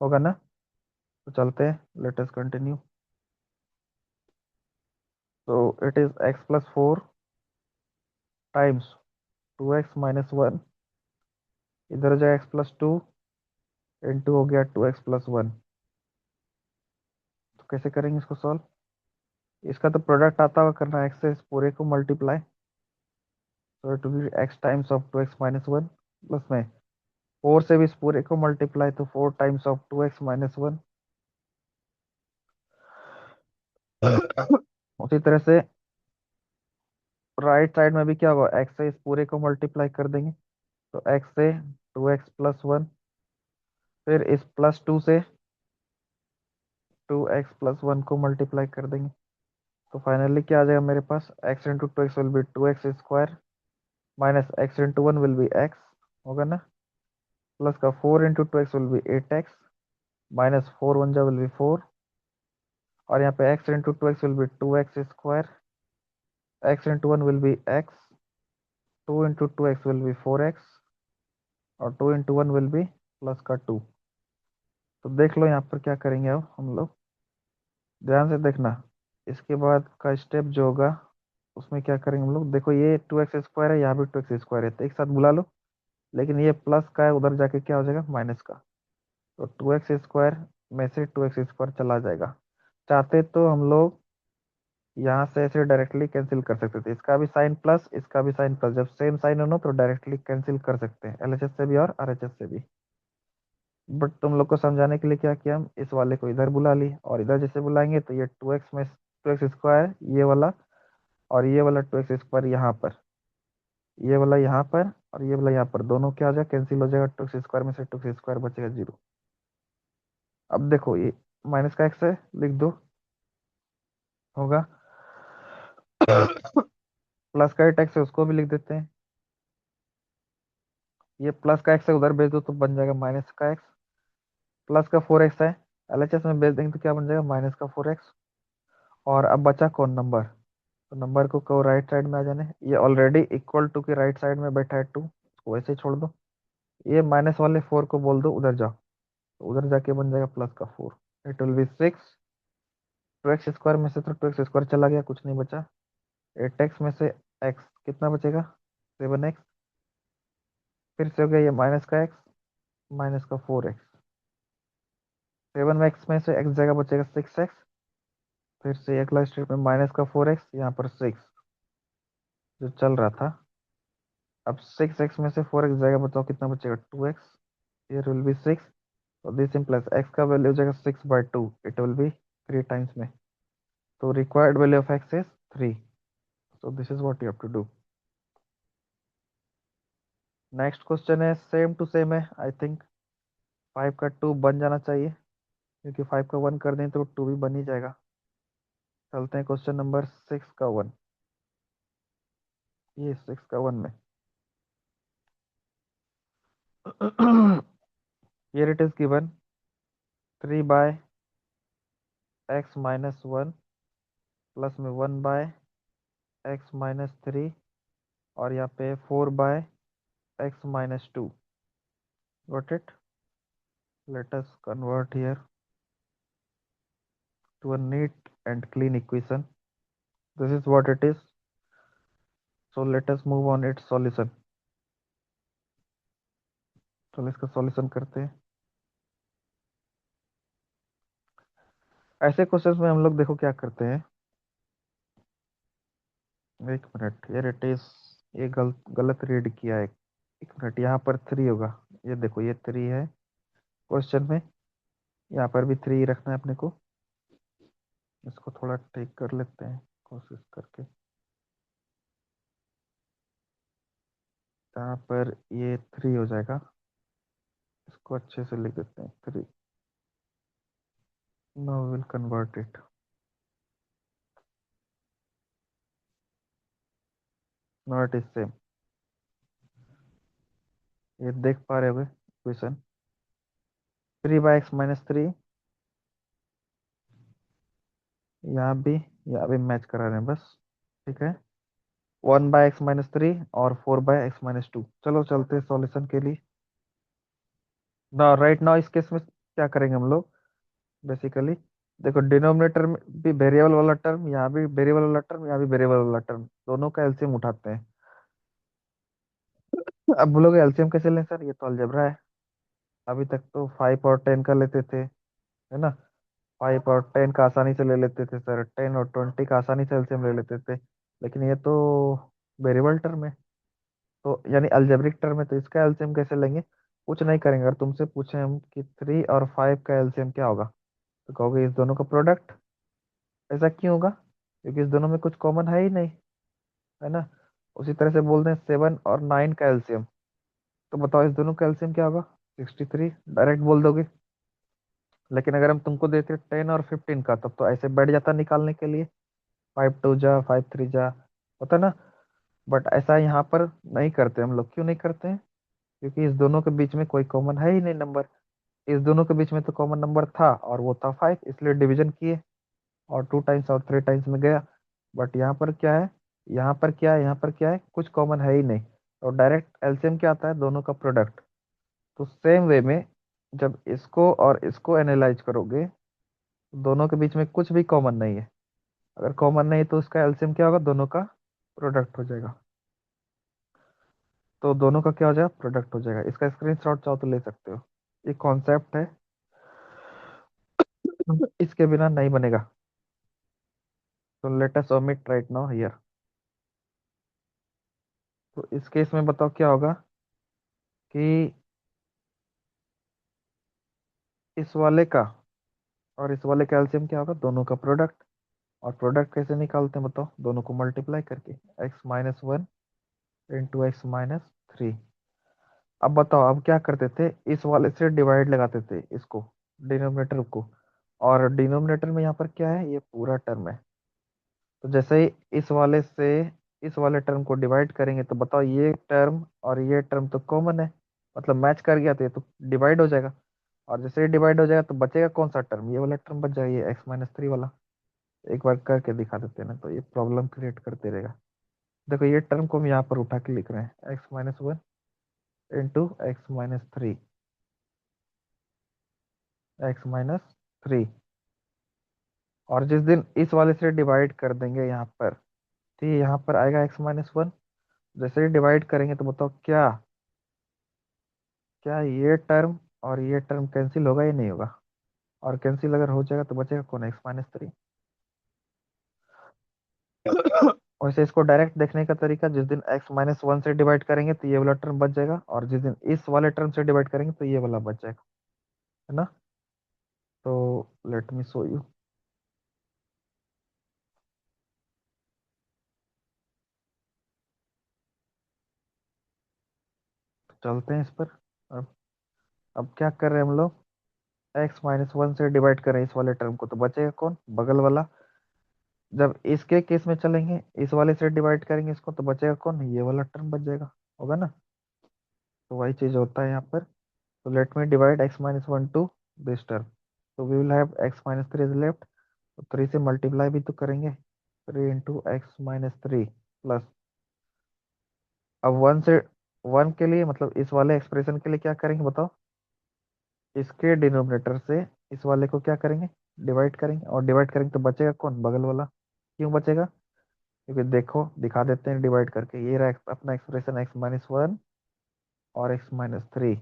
होगा ना. तो चलते हैं, लेट अस कंटिन्यू. तो it is x+4 times 2x-1, इधर हो जाएगा x+2 इंटू हो गया 2x+1. तो कैसे करेंगे इसको सॉल्व, इसका तो प्रोडक्ट आता हुआ करना है, x से इस पूरे को मल्टीप्लाई, तो it will be x times of 2x-1 plus में 4 से भी इस पूरे को मल्टीप्लाई, तो 4 टाइम्स ऑफ 2x-1. उसी तरह से राइट साइड में भी क्या होगा, x से इस पूरे को मल्टीप्लाई कर देंगे, तो x से 2x+1, फिर इस +2 से 2x+1 को मल्टीप्लाई कर देंगे, तो फाइनली क्या आ जाएगा मेरे पास, x into 2x will be 2x² minus x into 1 will be x, होगा ना, प्लस का 4 into 2x will be 8x minus 4 1 जा विल बी 4, और यहाँ पे x into 2x will be 2x², x into 1 will be x, 2 into 2x will be 4x, और 2 into 1 will B plus का 2. तो देख लो यहाँ पर क्या करेंगे, अब हम लोग ध्यान से देखना, इसके बाद का स्टेप जो होगा उसमें क्या करेंगे हम लोग, देखो ये 2x² है, यहाँ भी 2x² है, तो एक साथ बुला लो, लेकिन ये प्लस का है, उधर जाके क्या हो जाएगा, माइनस का, तो 2x² में से 2x² चला जाएगा. चाहते तो हम लोग यहाँ से ऐसे डायरेक्टली कैंसिल कर सकते थे, इसका भी साइन प्लस इसका भी साइन प्लस, जब सेम साइन हो ना तो डायरेक्टली कैंसिल कर सकते हैं, एलएचएस से भी और आरएचएस से भी. बट तुम लोग को समझाने के लिए क्या किया, हम इस वाले को इधर बुला ली, और इधर जैसे बुलाएंगे तो ये 2x में 2x² ये वाला, और ये वाला 2x² यहाँ पर, ये वाला यहाँ पर, और ये वाला यहाँ पर, दोनों क्या हो जाएगा, कैंसिल हो जाएगा, 2x² में से 2x² बचेगा 0. अब देखो ये माइनस का x है, लिख दो, होगा प्लस का 8x है, उसको भी लिख देते हैं, ये प्लस का x है, उधर भेज दो तो बन जाएगा माइनस का x, प्लस का 4x है, एलएचएस में भेज देंगे तो क्या बन जाएगा, माइनस का 4x. और अब बचा कौन, नंबर, तो नंबर को कहो राइट साइड में आ जाने, ये ऑलरेडी इक्वल टू के राइट साइड में बैठा है 2, उसको वैसे ही छोड़ दो, ये माइनस वाले 4 को बोल दो उधर जाओ, तो उधर जाके बन जाएगा प्लस का 4, इट विल बी 6. 2x² में से तो 2x² चला गया, कुछ नहीं बचा, 8x में से x कितना बचेगा, 7x, फिर से हो गया ये माइनस का x माइनस का 4x, 7x में से x जगह बचेगा 6x, फिर से अगला स्टेप में माइनस का 4x, यहाँ पर 6 जो चल रहा था, अब 6x में से 4x जाएगा, बताओ कितना बचेगा, 2x, here will be 6, so this implies x का वैल्यू हो जाएगा 6/2, it will be 3 टाइम्स में, तो required value of x is 3, so this is what you have to do. Next question है सेम टू सेम है, I think 5 का 2 बन जाना चाहिए, क्योंकि 5 का 1 कर दें तो 2 भी बन ही जाएगा. चलते हैं क्वेश्चन नंबर 6 का 1, ये 6 का 1 में here it is given 3/x-1 plus में 1/x-3, और यहाँ पे 4/x-2. Got it? Let us convert here to a neat and clean equation. This is what it is. So let us move on its solution. चलो इसका solution करते हैं. ऐसे questions में हम लोग देखो क्या करते हैं, एक मिनट, हियर इट इज, ये गलत रीड किया है. एक मिनट, यहाँ पर 3 होगा। ये देखो, ये 3 है क्वेश्चन में। यहाँ पर भी 3 रखना है अपने को। इसको थोड़ा ठीक कर लेते हैं कोशिश करके। यहाँ पर ये 3 हो जाएगा। इसको अच्छे से लिख देते हैं 3। Now will convert it. Now it is same. ये देख पा रहे होगे क्वेश्चन। 3/x-3, यहाँ भी मैच करा रहे हैं बस। ठीक है। 1/x-3 और 4/x-2। चलो चलते हैं सॉल्यूशन के लिए। ना राइट नाउ इस केस में क्या करेंगे हम लोग बेसिकली। देखो, डिनोमिनेटर में भी वेरिएबल वाला टर्म, यहाँ भी वेरिएबल वाला टर्म, यहाँ भी वेरिएबल वाला टर्म, दोनों का एलसीएम उठाते हैं। अब बोलोगे एलसीएम कैसे लें सर, ये तो अलजेब्रा है। अभी तक तो 5 और 10 का लेते थे, है ना। 5 और 10 का आसानी से ले लेते थे सर, 10 और 20 का आसानी से एलसीएम ले लेते थे। लेकिन ये तो वेरिएबल टर्म है, तो यानी अलजेब्रिक टर्म है, तो इसका एलसीएम कैसे लेंगे। कुछ नहीं करेंगे। अगर तुमसे पूछे हम कि 3 और 5 का एलसीएम क्या होगा, तो कहोगे इस दोनों का प्रोडक्ट। ऐसा क्यों होगा, क्योंकि इस दोनों में कुछ कॉमन है ही नहीं, है ना। उसी तरह से बोल दें 7 और 9 का एलसीएम, तो बताओ इस दोनों का एलसीएम क्या होगा। 63, डायरेक्ट बोल दोगे। लेकिन अगर हम तुमको देते 10 और 15 का, तब तो ऐसे बैठ जाता निकालने के लिए। 5 2 जा 5 3 जा, होता ना। बट ऐसा यहाँ पर नहीं करते हम लोग। क्यों नहीं करते हैं, क्योंकि इस दोनों के बीच में कोई कॉमन है ही नहीं नंबर। इस दोनों के बीच में तो कॉमन नंबर था, और वो था 5, इसलिए डिवीजन किए, और 2 टाइम्स और 3 टाइम्स में गया। बट यहाँ पर क्या है, यहाँ पर क्या है, यहाँ पर क्या है, कुछ कॉमन है ही नहीं। और डायरेक्ट एलसीएम क्या आता है, दोनों का प्रोडक्ट। तो सेम वे में जब इसको और इसको एनालाइज करोगे, तो दोनों के बीच में कुछ भी कॉमन नहीं है। अगर कॉमन नहीं तो उसका एलसीएम क्या होगा, दोनों का प्रोडक्ट हो जाएगा। तो दोनों का क्या हो जाएगा, प्रोडक्ट हो जाएगा। इसका स्क्रीनशॉट चाहो तो ले सकते हो। ये कॉन्सेप्ट है, इसके बिना नहीं बनेगा। तो let us omit right now here. तो इस केस में बताओ क्या होगा कि इस वाले का और इस वाले का एलसीएम क्या होगा, दोनों का प्रोडक्ट। और प्रोडक्ट कैसे निकालते हैं बताओ, दोनों को मल्टीप्लाई करके। x-1 into x-3। अब बताओ, अब क्या करते थे, इस वाले से डिवाइड लगाते थे इसको, डिनोमिनेटर को। और डिनोमिनेटर में यहाँ पर क्या है, ये पूरा टर्म है। तो जैसे ही इस वाले से इस वाले टर्म को डिवाइड करेंगे, तो बताओ ये टर्म और ये टर्म तो कॉमन है, मतलब मैच कर गया, तो ये तो डिवाइड हो जाएगा। और जैसे ही डिवाइड हो जाएगा, तो बचेगा कौन सा टर्म, ये वाला टर्म बच जाएगा, ये x-3 वाला। एक बार करके दिखा देते हैं ना, तो ये प्रॉब्लम क्रिएट करते रहेगा। देखो, ये टर्म को हम यहाँ पर उठा के लिख रहे हैं, x-1 इंटू x-3, x-3। और जिस दिन इस वाले से डिवाइड कर देंगे यहाँ पर, तो ये यहाँ पर आएगा x-1। जैसे ही डिवाइड करेंगे, तो बताओ क्या क्या ये टर्म और ये टर्म कैंसिल होगा या नहीं होगा। और कैंसिल अगर हो जाएगा, तो बचेगा कौन, x-3। वैसे इसको डायरेक्ट देखने का तरीका, जिस दिन x-1 से डिवाइड करेंगे तो ये वाला टर्म बच जाएगा, और जिस दिन इस वाले टर्म से डिवाइड करेंगे तो ये वाला बच जाएगा, है ना। तो लेट मी शो यू। चलते हैं इस पर। अब अब क्या कर रहे हैं हम लोग, x-1 से डिवाइड करें इस वाले टर्म को, तो बचेगा कौन, बगल वाला। जब इसके केस में चलेंगे, इस वाले से डिवाइड करेंगे इसको, तो बचेगा कौन, ये वाला टर्म बच जाएगा, होगा ना। तो वही चीज होता है यहाँ पर। तो let me divide x-1 to this term. तो we will have x-3 is left. तो 3 से मल्टीप्लाई भी तो करेंगे, 3 इंटू x-3 प्लस। अब 1 के लिए, मतलब इस वाले एक्सप्रेशन के लिए क्या करेंगे बताओ, इसके डिनोमिनेटर से इस वाले को क्या करेंगे, डिवाइड करेंगे। और डिवाइड करेंगे तो बचेगा कौन, बगल वाला। क्यों बचेगा, क्योंकि देखो दिखा देते हैं डिवाइड करके। ये रहा अपना एक्सप्रेशन x-1 और x-3।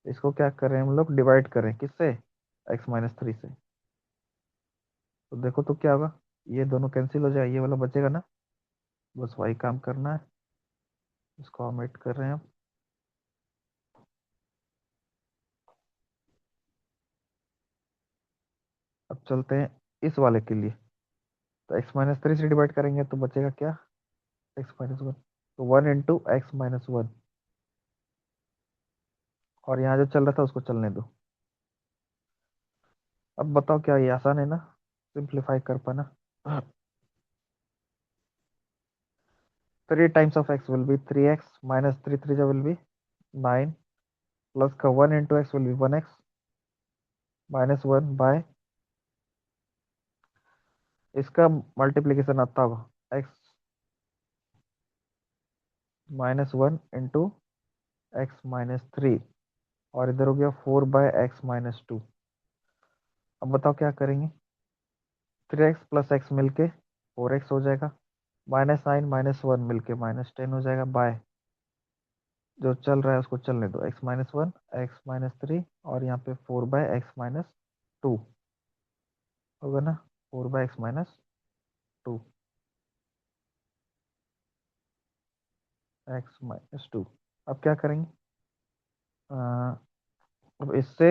इसको क्या करें हम लोग, डिवाइड करें किससे, x-3 से। तो देखो तो क्या होगा, ये दोनों कैंसिल हो जाए, ये वाला बचेगा ना। बस वही काम करना है। इसको ओमिट कर रहे हैं हम। अब चलते हैं इस वाले के लिए। तो x-3 से डिवाइड करेंगे तो बचेगा क्या, x-1। तो 1 × x-1, और यहाँ जो चल रहा था उसको चलने दो। अब बताओ क्या ये आसान है ना, सिंप्लीफाई कर पाना। 3 times of x will B 3x, -3 जो विल बी 9, प्लस का 1 × x will be 1x, -1 by इसका मल्टीप्लीकेशन आता होगा x -1 × x-3, और इधर हो गया 4/x-2। अब बताओ क्या करेंगे, 3x + x मिलके 4x हो जाएगा, -9 -1 मिलके -10 हो जाएगा, बाय जो चल रहा है उसको चलने दो, x-1 x-3, और यहाँ पे 4/x-2 होगा ना, 4/x-2, x-2। अब क्या करेंगे, अ, अब इससे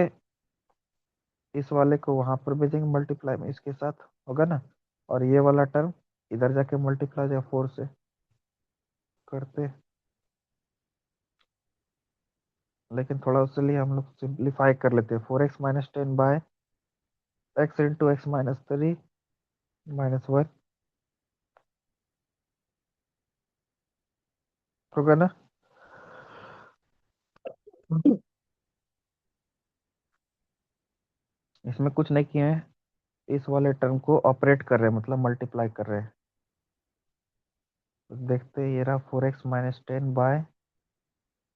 इस वाले को वहां पर भेजेंगे मल्टीप्लाई में, इसके साथ होगा ना, और ये वाला टर्म इधर जाके मल्टीप्लाई हो जाएगा 4 से, करते। लेकिन थोड़ा उसके लिए हम लोग सिंप्लीफाई कर लेते हैं, 4x - 10/x × x-3 -1 होगा ना। इसमें कुछ नहीं किए हैं, इस वाले टर्म को ऑपरेट कर रहे हैं, मतलब मल्टीप्लाई कर रहे हैं। तो देखते हैं, ये रहा 4x -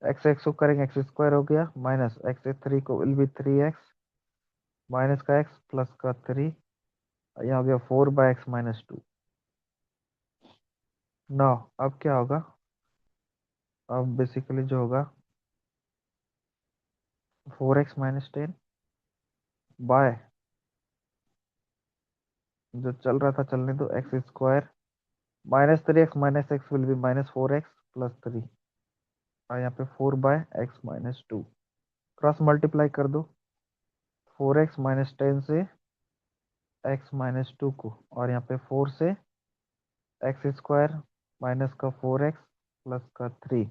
10 x को करेंगे x² हो गया, माइनस x-3 को विल बी 3x, माइनस का x प्लस का 3, यहाँ हो गया 4/x-2। नौ, अब क्या होगा, अब बेसिकली जो होगा 4x - 10 बाय जो चल रहा था चलने दो, x², -3x - x will be -4x plus 3, और यहाँ पे 4/x-2, क्रॉस मल्टीप्लाई कर दो 4x - 10 से x-2 को, और यहाँ पे 4 से x² माइनस का 4x प्लस का 3,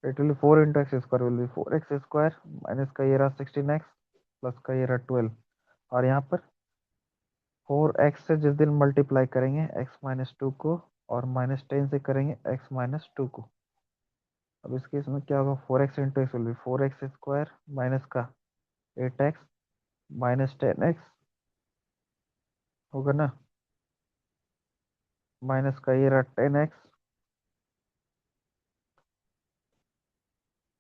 it will 4 × x² will be 4x² minus का ये रहा 16x प्लस का ये रहा 12, और यहाँ पर 4x से जिस दिन मल्टीप्लाई करेंगे x-2 को, और -10 से करेंगे x-2 को। अब इस केस में क्या होगा, 4x × x will B 4x² minus का 8x -10x होगा ना, माइनस का ये रहा 10x।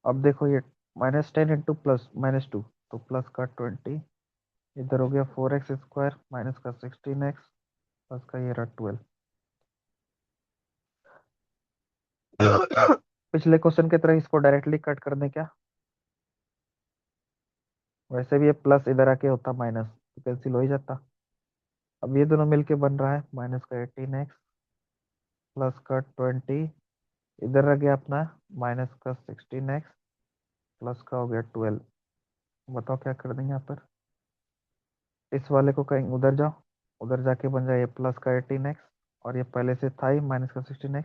अब देखो ये -10 × +-2, तो प्लस का 20, इधर हो गया 4x² माइनस का 16x प्लस का ये रहा 12। पिछले क्वेश्चन की तरह इसको डायरेक्टली कट कर दें क्या, वैसे भी ये प्लस इधर आके होता माइनस, तो कैंसिल हो ही जाता। अब ये दोनों मिलके बन रहा है माइनस का 18x प्लस का 20, इधर रह गया अपना माइनस का 16x प्लस का हो गया 12। बताओ क्या कर देंगे यहाँ पर, इस वाले को कहीं उधर जाओ, उधर जाके बन जाए ये प्लस का 18x, और ये पहले से था ही माइनस का 16x,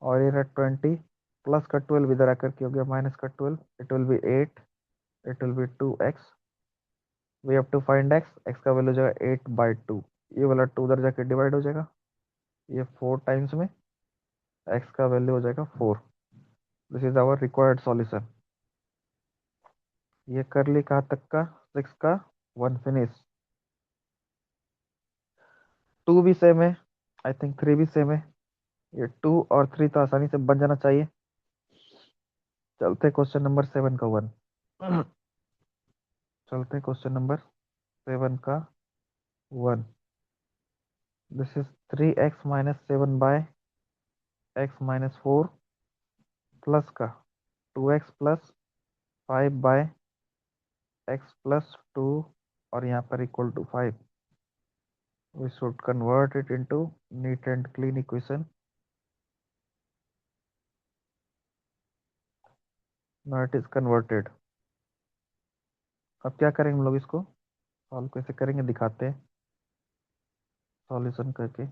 और ये रहा 20 प्लस का 12 इधर आकर के हो गया माइनस का 12, it will be 8, it will be 2x, we have to find x का वैल्यू हो जाएगा 8/2, ये वाला 2 उधर जाके डिवाइड हो जाएगा, ये 4 टाइम्स में x का वैल्यू हो जाएगा 4। This is our required solution. ये कर ली कहाँ तक का, 6 का 1 फिनिश। 2 भी सेम है, आई थिंक 3 भी सेम है, ये 2 और 3 तो आसानी से बन जाना चाहिए। चलते क्वेश्चन नंबर 7 का 1। चलते क्वेश्चन नंबर 7 का 1। This is 3x - 7/x - 4 plus का 2x + 5/x + 2, और यहाँ पर equal to 5। We should convert it into neat and clean equation. Now it is converted. अब क्या करेंगे हम लोग इसको, सॉल्व कैसे करेंगे दिखाते हैं सॉल्यूशन करके।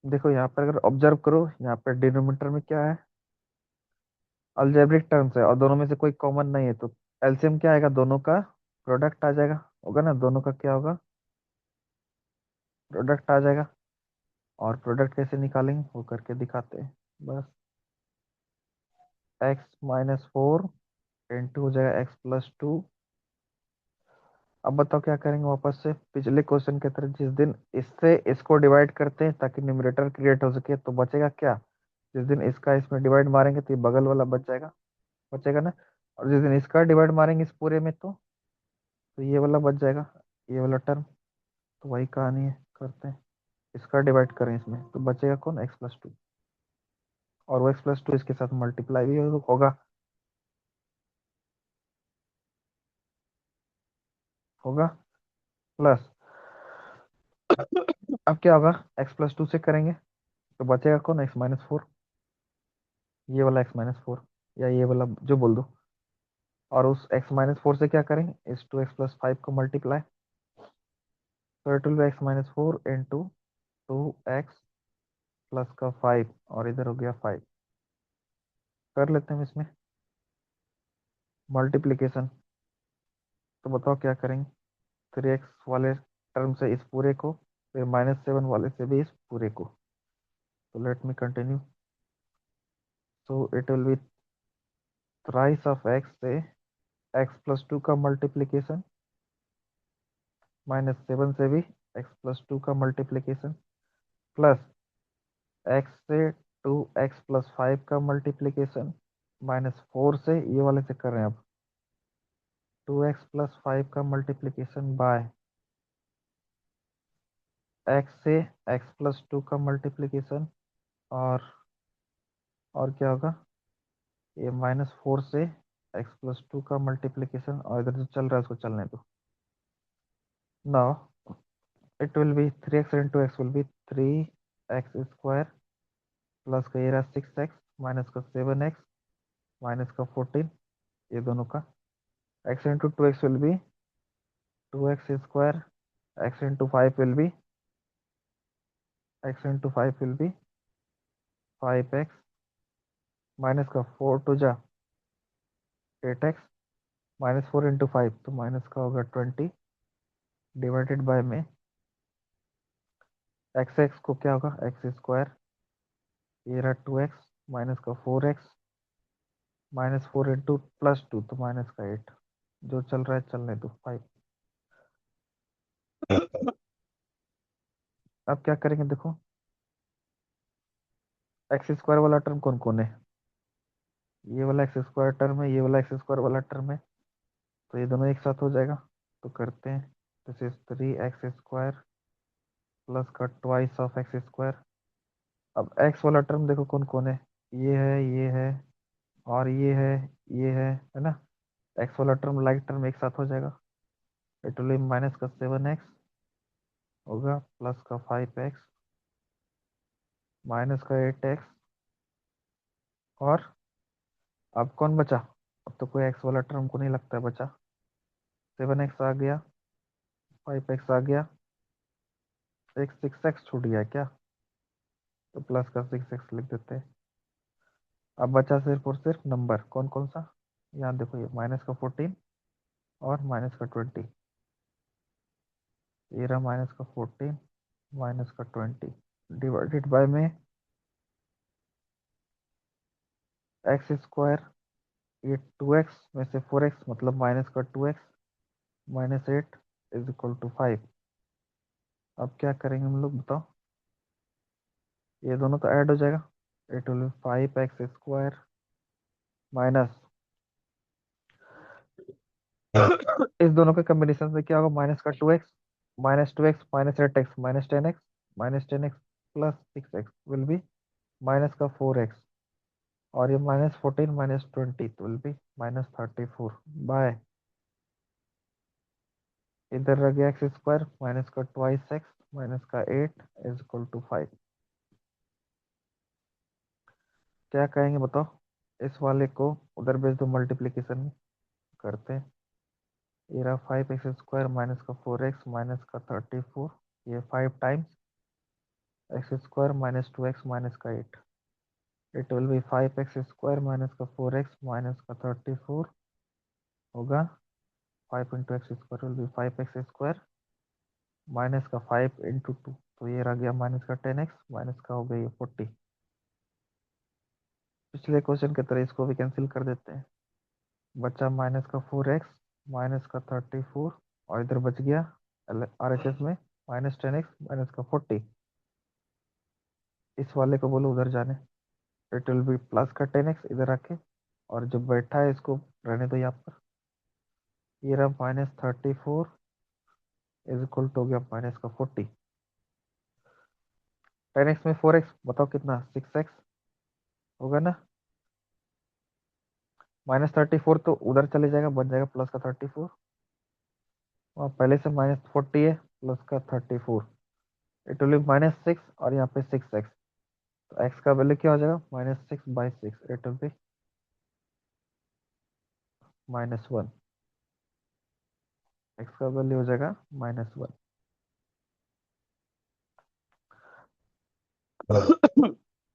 देखो यहाँ पर अगर ऑब्जर्व करो, यहाँ पर डिनोमिनेटर में क्या है, अलजेब्रिक टर्म्स है और दोनों में से कोई कॉमन नहीं है, तो एलसीएम क्या आएगा, दोनों का प्रोडक्ट आ जाएगा, होगा ना, दोनों का क्या होगा, प्रोडक्ट आ जाएगा। और प्रोडक्ट कैसे निकालेंगे वो करके दिखाते हैं बस। x-4 इंटू हो जाएगा x+2। अब बताओ क्या करेंगे, वापस से पिछले क्वेश्चन की तरह, जिस दिन इससे इसको डिवाइड करते हैं ताकि न्यूमरेटर क्रिएट हो सके, तो बचेगा क्या, जिस दिन इसका इसमें डिवाइड मारेंगे तो ये बगल वाला बच जाएगा, बचेगा ना। और जिस दिन इसका डिवाइड मारेंगे इस पूरे में, तो ये वाला बच जाएगा, ये वाला टर्म। तो वही कहानी है, करते हैं, इसका डिवाइड करें इसमें तो बचेगा कौन, x+2। और वो x+2 इसके साथ मल्टीप्लाई भी होगा, होगा प्लस। अब क्या होगा, x+2 से करेंगे तो बचेगा कौन, x-4, ये वाला x-4, या ये वाला जो बोल दो। और उस x-4 से क्या करेंगे, इस 2x+5 को मल्टीप्लाई, तो it will B x-4 into 2x plus का 5, और इधर हो गया 5। कर लेते हैं इसमें मल्टीप्लीकेशन। तो बताओ क्या करेंगे, 3x वाले टर्म से इस पूरे को, फिर -7 वाले से भी इस पूरे को। तो let me continue. So it will B thrice of x से x+2 का मल्टीप्लीकेशन, -7 से भी x+2 का मल्टीप्लीकेशन, प्लस x से 2x+5 का मल्टीप्लीकेशन, -4 से ये वाले से कर रहे हैं अब 2x+5 का मल्टीप्लीकेशन, बाय x से x+2 का मल्टीप्लीकेशन, और और क्या होगा, ये -4 से x+2 का मल्टीप्लीकेशन, और इधर जो चल रहा है उसको चलने दो। Now it will B 3x into x will B 3x² plus का ये रहा 6x माइनस का 7x माइनस का 14, ये दोनों का। x into 2x will be 2x², x into 5 will be, x into 5 will be 5x minus का 4 to जा 8x, -4 इंटू 5 तो माइनस का होगा 20, डिवाइडेड बाय में x को क्या होगा, x², ये रहा 2x माइनस का 4x, -4 इंटू +2 तो माइनस का 8, जो चल रहा है चलने दो 5। अब क्या करेंगे देखो, x² वाला टर्म कौन कौन है, ये वाला x² टर्म है, ये वाला x² वाला टर्म है, तो ये दोनों एक साथ हो जाएगा। तो करते हैं, दिस इज 3x² प्लस का ट्वाइस ऑफ x²। अब x वाला टर्म देखो कौन कौन है, ये है और ये है ना। x वाला टर्म लाइक टर्म एक साथ हो जाएगा, इट विल माइनस का 7x होगा प्लस का 5x माइनस का 8x, और अब कौन बचा, अब तो कोई x वाला टर्म को नहीं लगता है बचा, 7x आ गया, 5x आ गया, एक 6x छूट गया क्या, तो प्लस का 6x लिख देते हैं। अब बचा सिर्फ और सिर्फ नंबर, कौन कौन सा, यहाँ देखो, ये माइनस का 14 और माइनस का 20, ये रहा माइनस का 14 माइनस का 20, डिवाइडेड बाय में x², ये 2x में से 4x मतलब माइनस का 2x minus 8 is equal to 5। अब क्या करेंगे हम लोग बताओ, ये दोनों तो ऐड हो जाएगा, इट विल 5x² माइनस इस दोनों के कॉम्बिनेशन से क्या होगा, -2x -8x -10x +6x will be minus का 4x, और ये -14 -20 तो विल बी -34 बाय, इधर रह गया x² माइनस का ट्वाइस x माइनस का 8 इज इक्वल टू 5। क्या कहेंगे बताओ, इस वाले को उधर भेज दो मल्टीप्लीकेशन में, करते हैं। ये रहा 5x² माइनस का 4x माइनस का 34, ये 5 times x² minus 2x minus का 8, it will B 5x² minus का 4x माइनस का 34 होगा 5 into x² will be 5x² minus का 5 इंटू 2, तो ये रह गया माइनस का 10x माइनस का हो गया ये 40। पिछले क्वेश्चन की तरह इसको भी कैंसिल कर देते हैं, बचा माइनस का 4x माइनस का 34 और इधर बच गया RHS में -10x माइनस का 40। इस वाले को बोलो उधर जाने, इट विल बी प्लस का 10x इधर आके, और जो बैठा है इसको रहने दो यहाँ पर। ये रहा -34 इज इक्वल टू हो गया माइनस का 40। 10x में 4x बताओ कितना, 6x होगा ना। -34 तो उधर चले जाएगा, बन जाएगा प्लस का 34, और पहले से -40 है प्लस का 34, इट विल बी -6 और यहाँ पे 6x, तो x का वैल्यू क्या हो जाएगा -6/6, इट विल बी -1, x का वैल्यू हो जाएगा -1।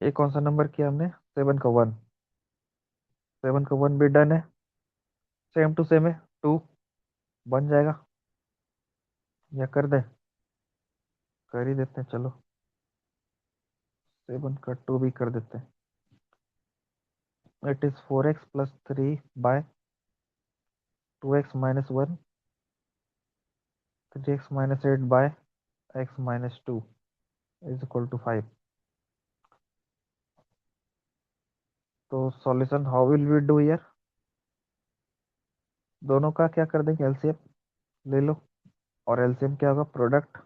ये कौन सा नंबर किया हमने, 7 का 1, 7 का 1 भी डन है, सेम टू सेम है, 2 बन जाएगा, या कर दे, कर ही देते हैं चलो, 7 का 2 भी कर देते हैं। It is 4x plus 3 by 2x minus 1, 3x minus 8 by x minus 2 is equal to 5। तो solution how will we do here, दोनों का क्या कर देंगे, एलसीएम ले लो, और एलसीएम क्या होगा, प्रोडक्ट,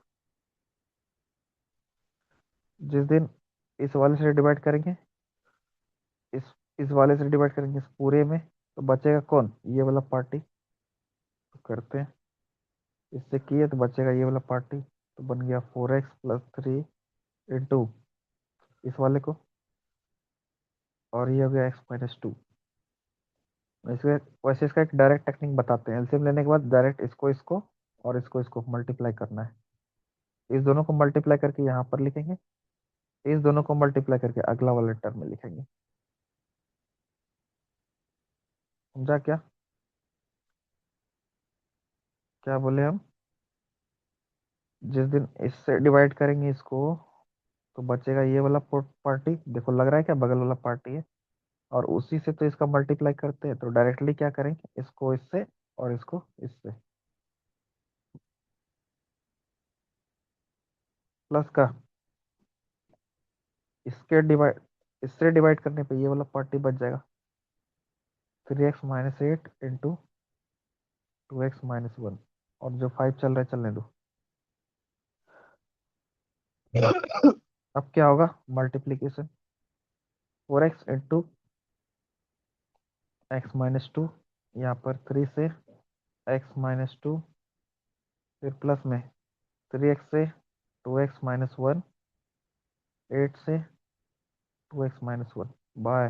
जिस दिन इस वाले से डिवाइड करेंगे, इस इस वाले से डिवाइड करेंगे इस पूरे में, तो बचेगा कौन, ये वाला पार्टी, तो करते हैं, इससे किए तो बचेगा ये वाला पार्टी, तो बन गया 4x प्लस 3 इंटू इस वाले को, और ये हो गया x माइनस 2। इसके वैसे इसका एक डायरेक्ट टेक्निक बताते हैं, एलसीएम लेने के बाद डायरेक्ट इसको इसको और इसको मल्टीप्लाई करना है, इस दोनों को मल्टीप्लाई करके यहाँ पर लिखेंगे, इस दोनों को मल्टीप्लाई करके अगला वाला टर्म में लिखेंगे, समझा क्या, क्या बोले हम, जिस दिन इससे डिवाइड करेंगे इसको, तो बचेगा ये वाला पार्टी, देखो लग रहा है क्या बगल वाला पार्टी है, और उसी से तो इसका मल्टीप्लाई करते हैं, तो डायरेक्टली क्या करेंगे, इसको इससे और इसको इससे, प्लस का इसके डिवाइड, इससे डिवाइड करने पे ये वाला पार्टी बच जाएगा 3x minus 8 into 2x minus 1, और जो 5 चल रहा है चलने दो। अब क्या होगा, multiplication 4x into x minus 2, यहाँ पर 3 से x माइनस 2, फिर प्लस में 3x से 2x माइनस 1, 8 से 2x माइनस 1 बाय,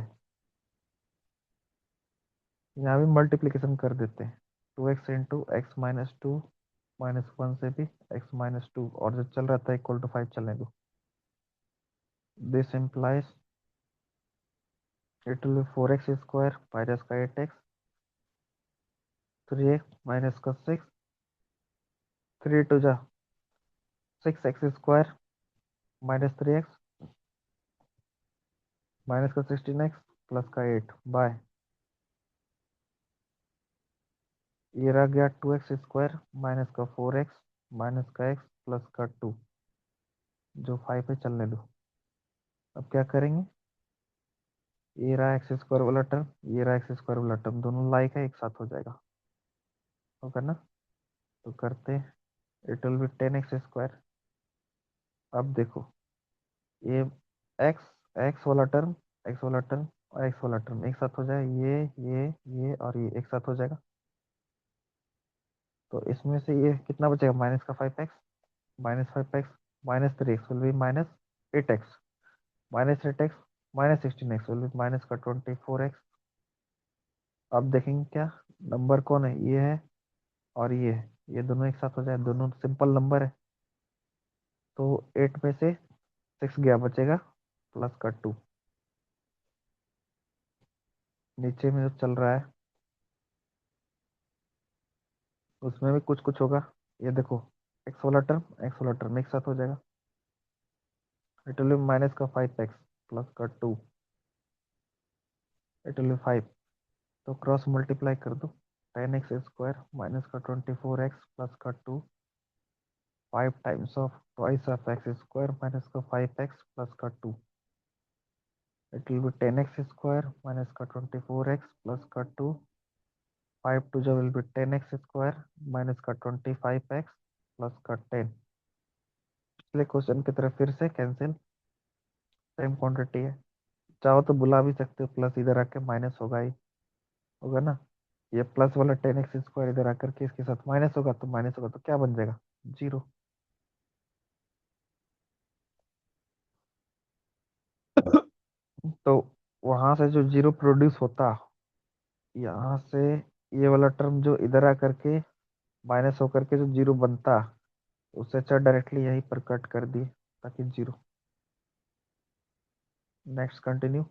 यहाँ भी मल्टीप्लीकेशन कर देते हैं, 2x into x minus 2 minus 1 से भी x माइनस 2, और जो चल रहा था इक्वल टू 5 चलने दो। This implies it will B 4x² minus का 8x, 3x माइनस का 6, 3 टू जा 6x² माइनस 3x माइनस का 16x प्लस का 8 बाय, ये रह गया 2x² माइनस का 4x माइनस का x प्लस का 2, जो 5 है चलने दो। अब क्या करेंगे, ये रहा x² वाला टर्म, ये रहा x² वाला टर्म, दोनों लाइक है, एक साथ हो जाएगा, होगा ना, तो करते हैं, इट विल बी 10x²। अब देखो ये x, x वाला टर्म, x वाला टर्म और x वाला टर्म एक साथ हो जाए, ये और ये एक साथ हो जाएगा, तो इसमें से ये कितना बचेगा, माइनस का 5x, -5x minus 3x will be -8x, -8x minus 16x will be minus का 24x। अब देखेंगे क्या, नंबर कौन है, ये है और ये है, ये दोनों एक साथ हो जाए, दोनों सिंपल नंबर है। तो 8 में से 6 गया, बचेगा प्लस का 2। नीचे में जो चल रहा है उसमें भी कुछ कुछ होगा। ये देखो, एक्स वाला टर्म एक साथ हो जाएगा। इट विल बी माइनस का 5x प्लस का 2, इट विल बी 5। तो क्रॉस मल्टीप्लाई कर दो, 10x स्क्वायर माइनस का 24x प्लस का 2, 5 times of twice of x square minus का 5x प्लस का 2, it will B 10x square minus का 24x प्लस का 2, 5 टू जो will be 10x square minus का 25x प्लस का 10। पिछले क्वेश्चन की तरह फिर से कैंसिल, सेम क्वांटिटी है। चाहो तो बुला भी सकते हो, प्लस इधर आके माइनस होगा ही, होगा ना। ये प्लस वाला 10x स्क्वायर इधर आकर के इसके साथ माइनस होगा, तो माइनस होगा तो क्या बन जाएगा, 0। तो वहां से जो 0 प्रोड्यूस होता, यहाँ से ये वाला टर्म जो इधर आकर के माइनस होकर के जो 0 बनता, उससे अच्छा डायरेक्टली यहीं पर कट कर दिए ताकि 0। Next continue.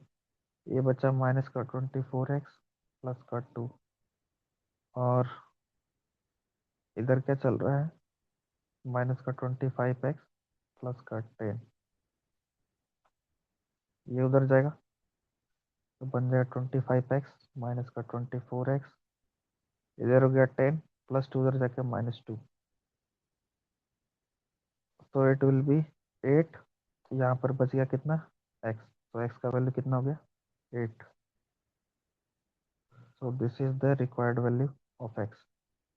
ये बचा माइनस का 24x प्लस का 2, और इधर क्या चल रहा है, माइनस का 25x प्लस का 10। ये उधर जाएगा तो बन जाएगा 25x माइनस का 24x, इधर हो गया 10 प्लस 2 उधर जाके -2, तो इट विल बी 8। यहाँ पर बच गया कितना, x, तो x का वैल्यू कितना हो गया, 8। सो this is the required value of x,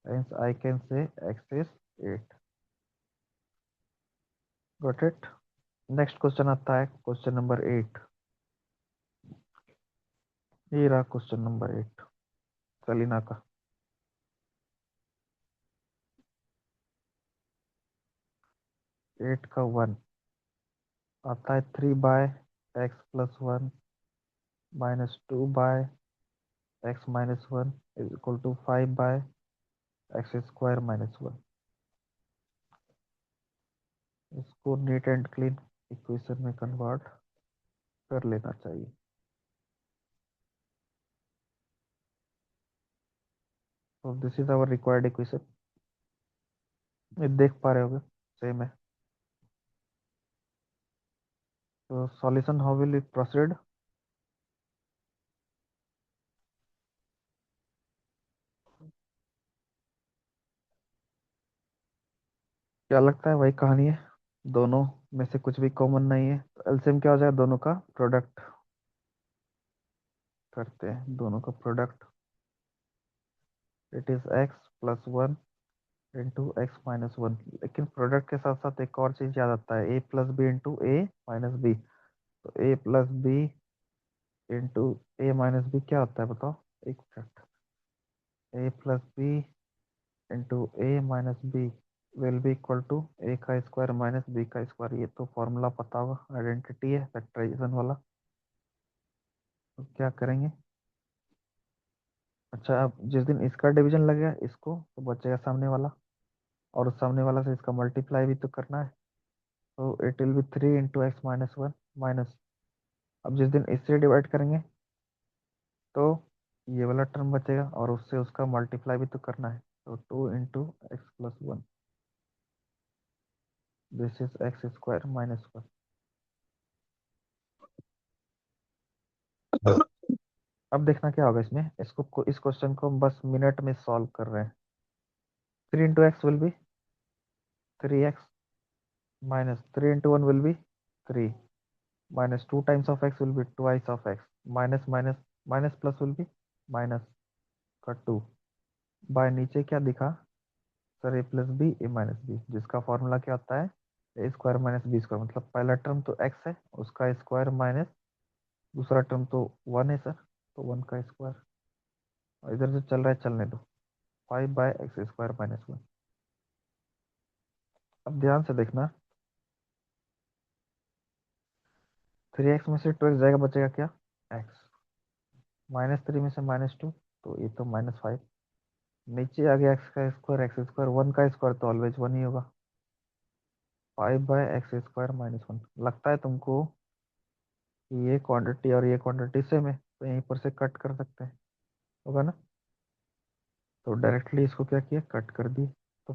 hence I can say x is 8। Got it. Next question आता है, क्वेश्चन नंबर 8। ये रहा क्वेश्चन नंबर 8 सलीना का। 8 का 1 आता है 3/x+1 -2/x-1 is equal to 5/x² -1। इसको नीट एंड क्लीन इक्वेशन में कन्वर्ट कर लेना चाहिए। तो this is our required equation, ये देख पा रहे होगे, सेम है। तो solution how will it proceed. क्या लगता है, वही कहानी है, दोनों में से कुछ भी कॉमन नहीं है, तो एलसीएम क्या हो जाएगा, दोनों का प्रोडक्ट करते हैं, दोनों का product. It is x+1 into x-1, लेकिन प्रोडक्ट के साथ साथ एक और चीज याद आता है, a+b इंटू a-b। तो a+b इंटू a-b क्या होता है बताओ, एक minute. a+b into a-b will be equal to a का स्क्वायर माइनस b का स्क्वायर। ये तो फॉर्मूला पता होगा, आइडेंटिटी है फैक्टराइजेशन वाला। तो क्या करेंगे, अच्छा अब जिस दिन इसका डिवीजन लगेगा इसको, तो बचेगा सामने वाला, और उस सामने वाला से इसका मल्टीप्लाई भी तो करना है। तो it will B 3 × x-1 minus, अब जिस दिन इससे डिवाइड करेंगे तो ये वाला टर्म बचेगा, और उससे उसका मल्टीप्लाई भी तो करना है। तो 2 × x+1, दिस इज x² -1। अब देखना क्या होगा इसमें, इस क्वेश्चन को हम बस मिनट में सॉल्व कर रहे हैं। 3 × x will B 3x minus 3 × 1 will B 3 minus 2 times of x will be twice of x minus minus minus plus will be minus का 2 बाय नीचे क्या दिखा सर, a+b a-b, जिसका फॉर्मूला क्या होता है, a² - b², मतलब पहला टर्म तो x है, उसका स्क्वायर माइनस दूसरा टर्म तो 1 है सर, तो 1 का स्क्वायर, और इधर जो चल रहा है चलने दो, 5/x² -1। अब ध्यान से देखना, 3x में से 2x जाएगा, बचेगा क्या, x, -3 में से -2, तो ये तो -5। नीचे आ गया एक्स स्क्वायर, वन का स्क्वायर तो ऑलवेज वन ही होगा। 5/x² - 1। लगता है तुमको कि ये क्वांटिटी और ये क्वांटिटी सेम है, तो यहीं पर से कट कर सकते हैं, होगा ना। तो डायरेक्टली इसको क्या किया, कट कर दिए। तो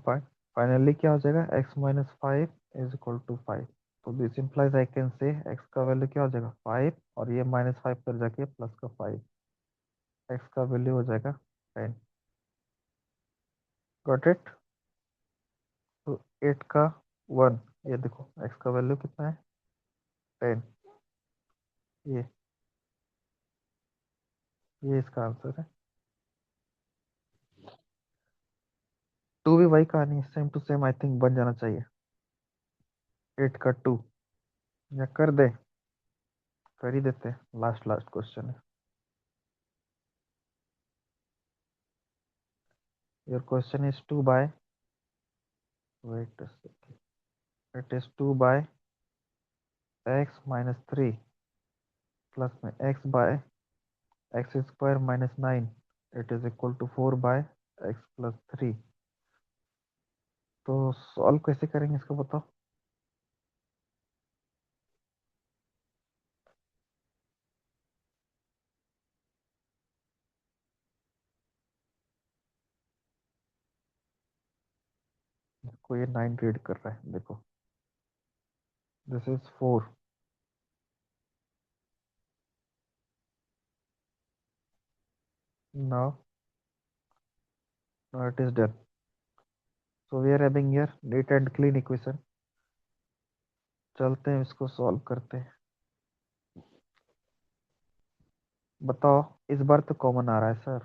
फाइनली क्या हो जाएगा, x - 5 = 5। तो this implies I can say x का वैल्यू क्या हो जाएगा 5, और ये -5 पर जाके प्लस का 5, x का वैल्यू हो जाएगा 10। Got it. तो 8 का 1, ये देखो x का वैल्यू कितना है 10। ये ये इसका आंसर है। टू भी वही कहानी है, same to same I think बन जाना चाहिए। 8 का 2, या कर दे, कर ही देते हैं, लास्ट लास्ट क्वेश्चन है। Your question is 2 by, wait a second, it is 2 by x - 3 plus में x² - 9, it is equal to 4 by x + 3। तो सॉल्व कैसे करेंगे इसको बताओ। इसको ये 9 रीड कर रहा है, देखो this is 4। Now now it is done. So we are having here neat and clean equation. चलते हैं इसको सॉल्व करते हैं। बताओ, इस बार तो कॉमन आ रहा है सर,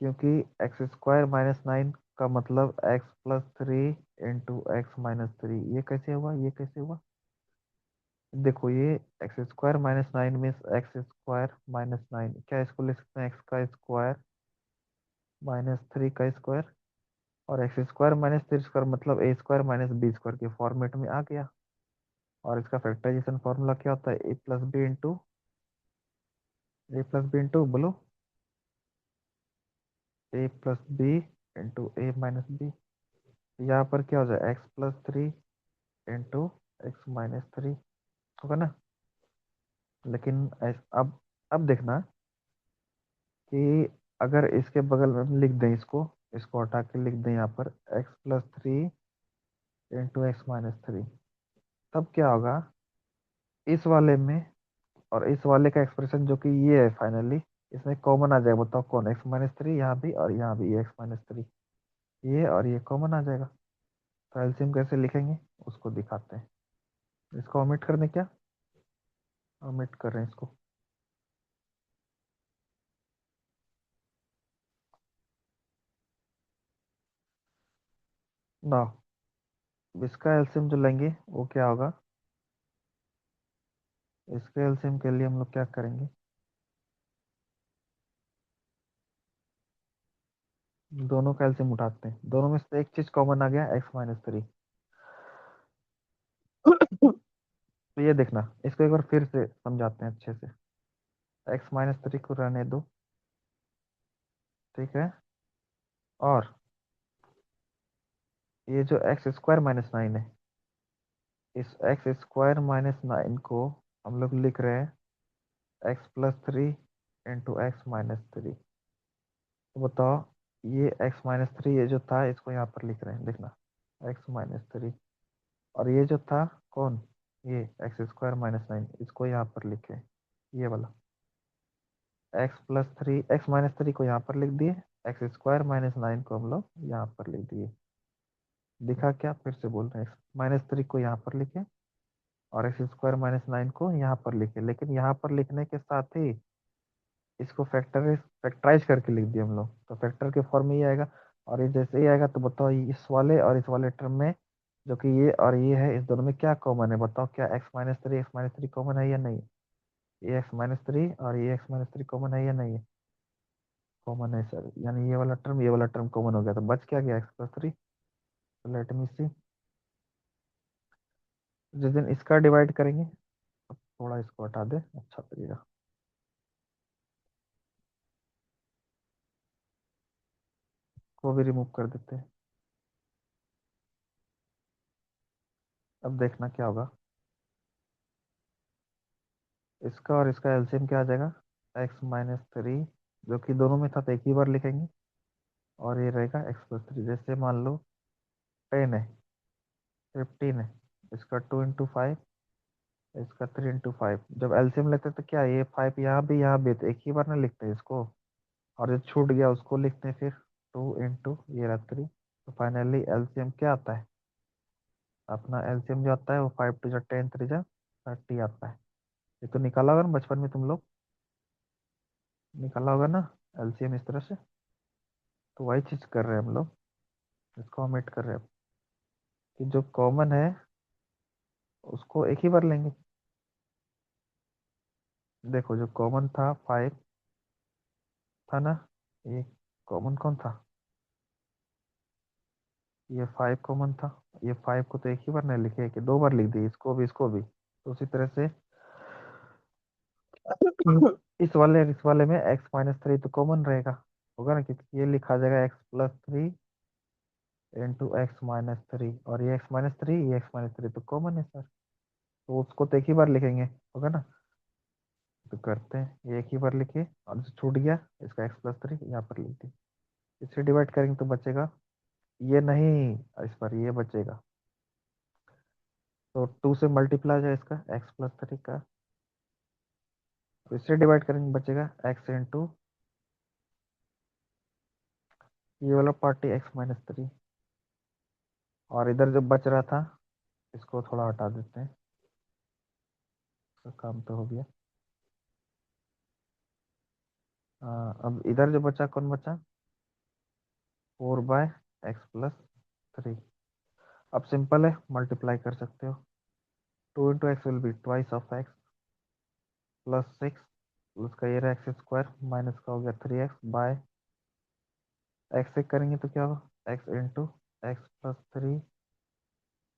क्योंकि x² - 9 का मतलब x + 3 × x - 3। ये कैसे हुआ, ये कैसे हुआ, देखो ये x² - 9 मीन्स x² - 9, क्या इसको लिख सकते हैं, x का स्क्वायर -3 का स्क्वायर, और x² - 3 स्क्वायर मतलब a² - b² के फॉर्मेट में आ गया। और इसका फैक्टराइजेशन फॉर्मूला क्या होता है, a + b बोलो, a + b × यहाँ पर क्या हो जाए x + 3 × x - 3, होगा ना। लेकिन अब देखना कि अगर इसके बगल में हम लिख दें, इसको हटा के लिख दें यहाँ पर x + 3 × x - 3, तब क्या होगा, इस वाले में और इस वाले का एक्सप्रेशन जो कि ये है फाइनली, इसमें कॉमन आ जाएगा। बताओ कौन, x - 3 यहाँ भी और यहाँ भी x - 3, ये और ये कॉमन आ जाएगा। तो एलसीएम कैसे लिखेंगे उसको दिखाते हैं। इसको ओमिट करने, क्या ओमिट कर रहे हैं इसको। ना, इसका एलसीएम जो लेंगे वो क्या होगा, इसके एलसीएम के लिए हम लोग क्या करेंगे, दोनों का एलसीएम उठाते हैं, दोनों में से एक चीज कॉमन आ गया x - 3। तो ये देखना, इसको एक बार फिर से समझाते हैं अच्छे से। x - 3 को रहने दो, ठीक है। और ये जो x² - 9 है, इस x² - 9 को हम लोग लिख रहे हैं x + 3 × x - 3। तो बताओ, ये x - 3 ये जो था इसको यहाँ पर लिख रहे हैं, देखना x - 3, और ये जो था कौन, ये x² - 9, इसको यहाँ पर लिखे, ये वाला x + 3 को यहाँ पर लिख दिए, x² - 9 को हम लोग यहाँ पर लिख दिए। दिखा क्या, फिर से बोल रहे हैं, x - 3 को यहाँ पर लिखे और x² - 9 को यहाँ पर लिखे, लेकिन यहाँ पर लिखने के साथ ही इसको फैक्टराइज करके लिख दिया हम लोग, तो फैक्टर के फॉर्म में ही आएगा। और ये जैसे ही आएगा तो बताओ, इस वाले और इस वाले टर्म में जो कि ये और ये है, इस दोनों में क्या कॉमन है, बताओ क्या x - 3 कॉमन है या नहीं। ये x - 3 और ये x - 3 कॉमन है या नहीं है, कॉमन है सर, यानी ये वाला टर्म कॉमन हो गया, तो बच क्या गया x + 3। लेट मी सी, जिस दिन इसका डिवाइड करेंगे, अब थोड़ा इसको हटा दे, अच्छा लगेगा। इसको भी रिमूव कर देते हैं। अब देखना क्या होगा, इसका और इसका एलसीएम क्या आ जाएगा, x-3, जो कि दोनों में था तो एक ही बार लिखेंगे, और ये रहेगा x+3। जैसे मान लो 10 है, 15 है, इसका 2 × 5, इसका 3 × 5। जब एलसीएम लेते हैं तो क्या ये 5 यहाँ भी तो एक ही बार ना लिखते हैं इसको, और जो छूट गया उसको लिखते हैं फिर 2 × ये रहा 3। तो फाइनली एलसीएम क्या आता है, अपना एलसीएम जो आता है वो 5 × 2 = 10, 3 × 30 आता है। ये तो निकाला होगा ना बचपन में तुम लोग, निकाला होगा ना एलसीएम इस तरह से। तो वही चीज कर रहे हैं हम लोग, इसको ओमिट कर रहे हैं कि जो कॉमन है उसको एक ही बार लेंगे। देखो जो कॉमन था 5 था ना, ये कॉमन कौन था, ये 5 कॉमन था। ये 5 को तो एक ही बार नहीं लिखे कि दो बार लिख दिए, इसको भी इसको भी। तो उसी तरह से इस वाले में x-3 तो कॉमन रहेगा, होगा ना, क्योंकि ये लिखा जाएगा x+3 × x-3, और ये x-3, ये x-3 तो कॉमन है सर, तो उसको तो एक ही बार लिखेंगे, होगा ना। तो करते हैं, ये एक ही बार लिखे, और जो छूट गया इसका x+3 यहाँ पर लिख दिए। इसे डिवाइड करेंगे तो बचेगा, ये नहीं, इस पर ये बचेगा, तो 2 से मल्टीप्लाई है इसका x+3 का, तो इससे डिवाइड करेंगे बचेगा x, ये वाला पार्टी x-3। और इधर जो बच रहा था इसको थोड़ा हटा देते हैं, तो काम तो हो गया। अब इधर जो बचा कौन बचा, 4/x+3। अब सिंपल है, मल्टीप्लाई कर सकते हो। 2 × x will be twice of x +6, उसका ये रहा x² माइनस का हो गया 3x बाय x से करेंगे तो क्या होगा, x × x+3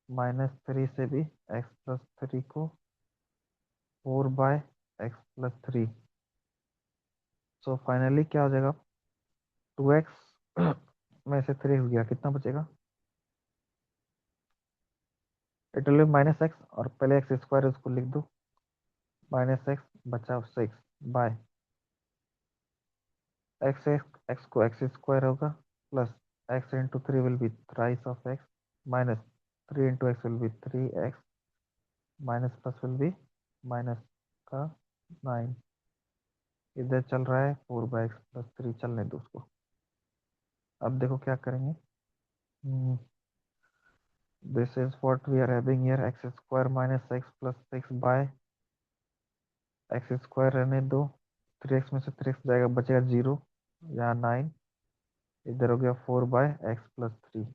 -3 से भी x+3 को 4/x+3। सो फाइनली क्या हो जाएगा, 2x में से 3 हो गया, कितना बचेगा, इट विल बी -x, और पहले x² उसको लिख दो, -x बचा 6 बाय x को x² होगा, plus x × 3 will be thrice of x, minus 3 × x will B 3x, minus plus will be minus का 9। इधर चल रहा है 4/x+3, चलने दो उसको। अब देखो क्या करेंगे, this is what we are having here, x² - x + 6 by x² रहने दो, 3x में से 3x जाएगा, बचेगा 0, यहाँ 9, इधर हो गया 4/x+3।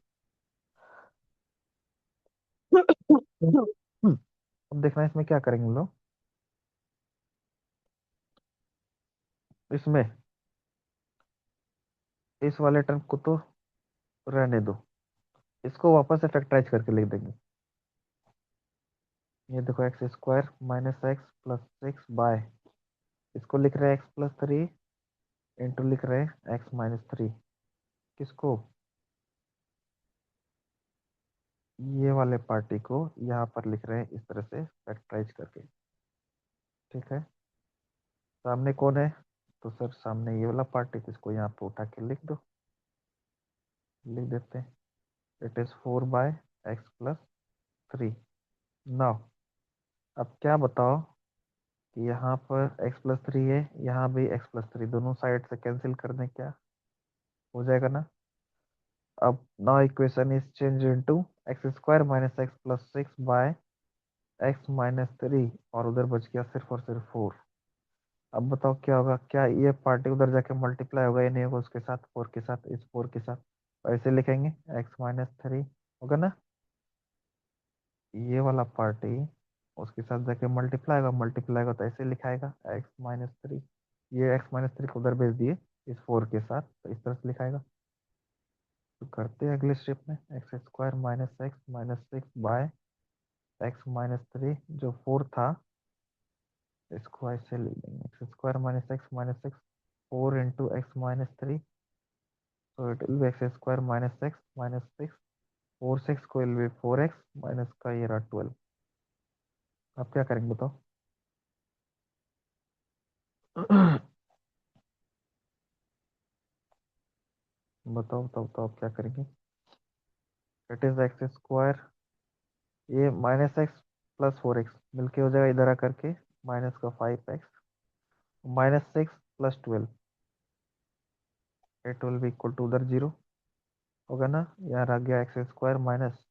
अब देखना इसमें क्या करेंगे हम लोग, इसमें इस वाले टर्म को तो रहने दो, इसको वापस से फैक्टराइज करके लिख देंगे। ये देखो x² - x+6 बाय, इसको लिख रहे हैं x+3 इंटू लिख रहे हैं x-3, किसको, ये वाले पार्टी को यहाँ पर लिख रहे हैं इस तरह से फैक्टराइज करके। ठीक है, सामने कौन है, तो सर सामने ये वाला पार्टी, तो इसको यहाँ पे उठा के लिख दो, लिख देते हैं, इट इज 4/x+3। नाउ अब क्या बताओ कि यहाँ पर x+3 है, यहाँ भी x+3, दोनों साइड से कैंसिल कर दें, क्या हो जाएगा ना। अब now equation is change into x² - x+6 by x-3, और उधर बच गया सिर्फ और सिर्फ 4। अब बताओ क्या होगा, क्या ये पार्टी उधर जाके मल्टीप्लाई होगा या नहीं होगा उसके साथ, 4 के साथ, इस 4 के साथ, ऐसे लिखेंगे x-3 होगा ना, ये वाला पार्टी उसके साथ जाके मल्टीप्लाई होगा तो ऐसे लिखाएगा x-3, ये x-3 को उधर भेज दिए इस 4 के साथ, तो इस तरह से लिखाएगा। तो करते हैं अगले स्टेप में, x² - x-6 बाय x-3, जो 4 था इसको ऐसे लिख देंगे, x² - x-6 4 × x-3 So it will be x square minus x minus 6, 4 6 को will be 4x माइनस का ये रहा 12। आप क्या करेंगे बताओ? बताओ बताओ बताओ आप क्या करेंगे? इट इज एक्स स्क्वायर, ये माइनस एक्स प्लस 4x मिलके हो जाएगा इधर आकर के माइनस का 5x minus 6 plus 12, it will be equal to उधर 0 होगा ना। यहाँ रह गया एक्स स्क्वायर माइनस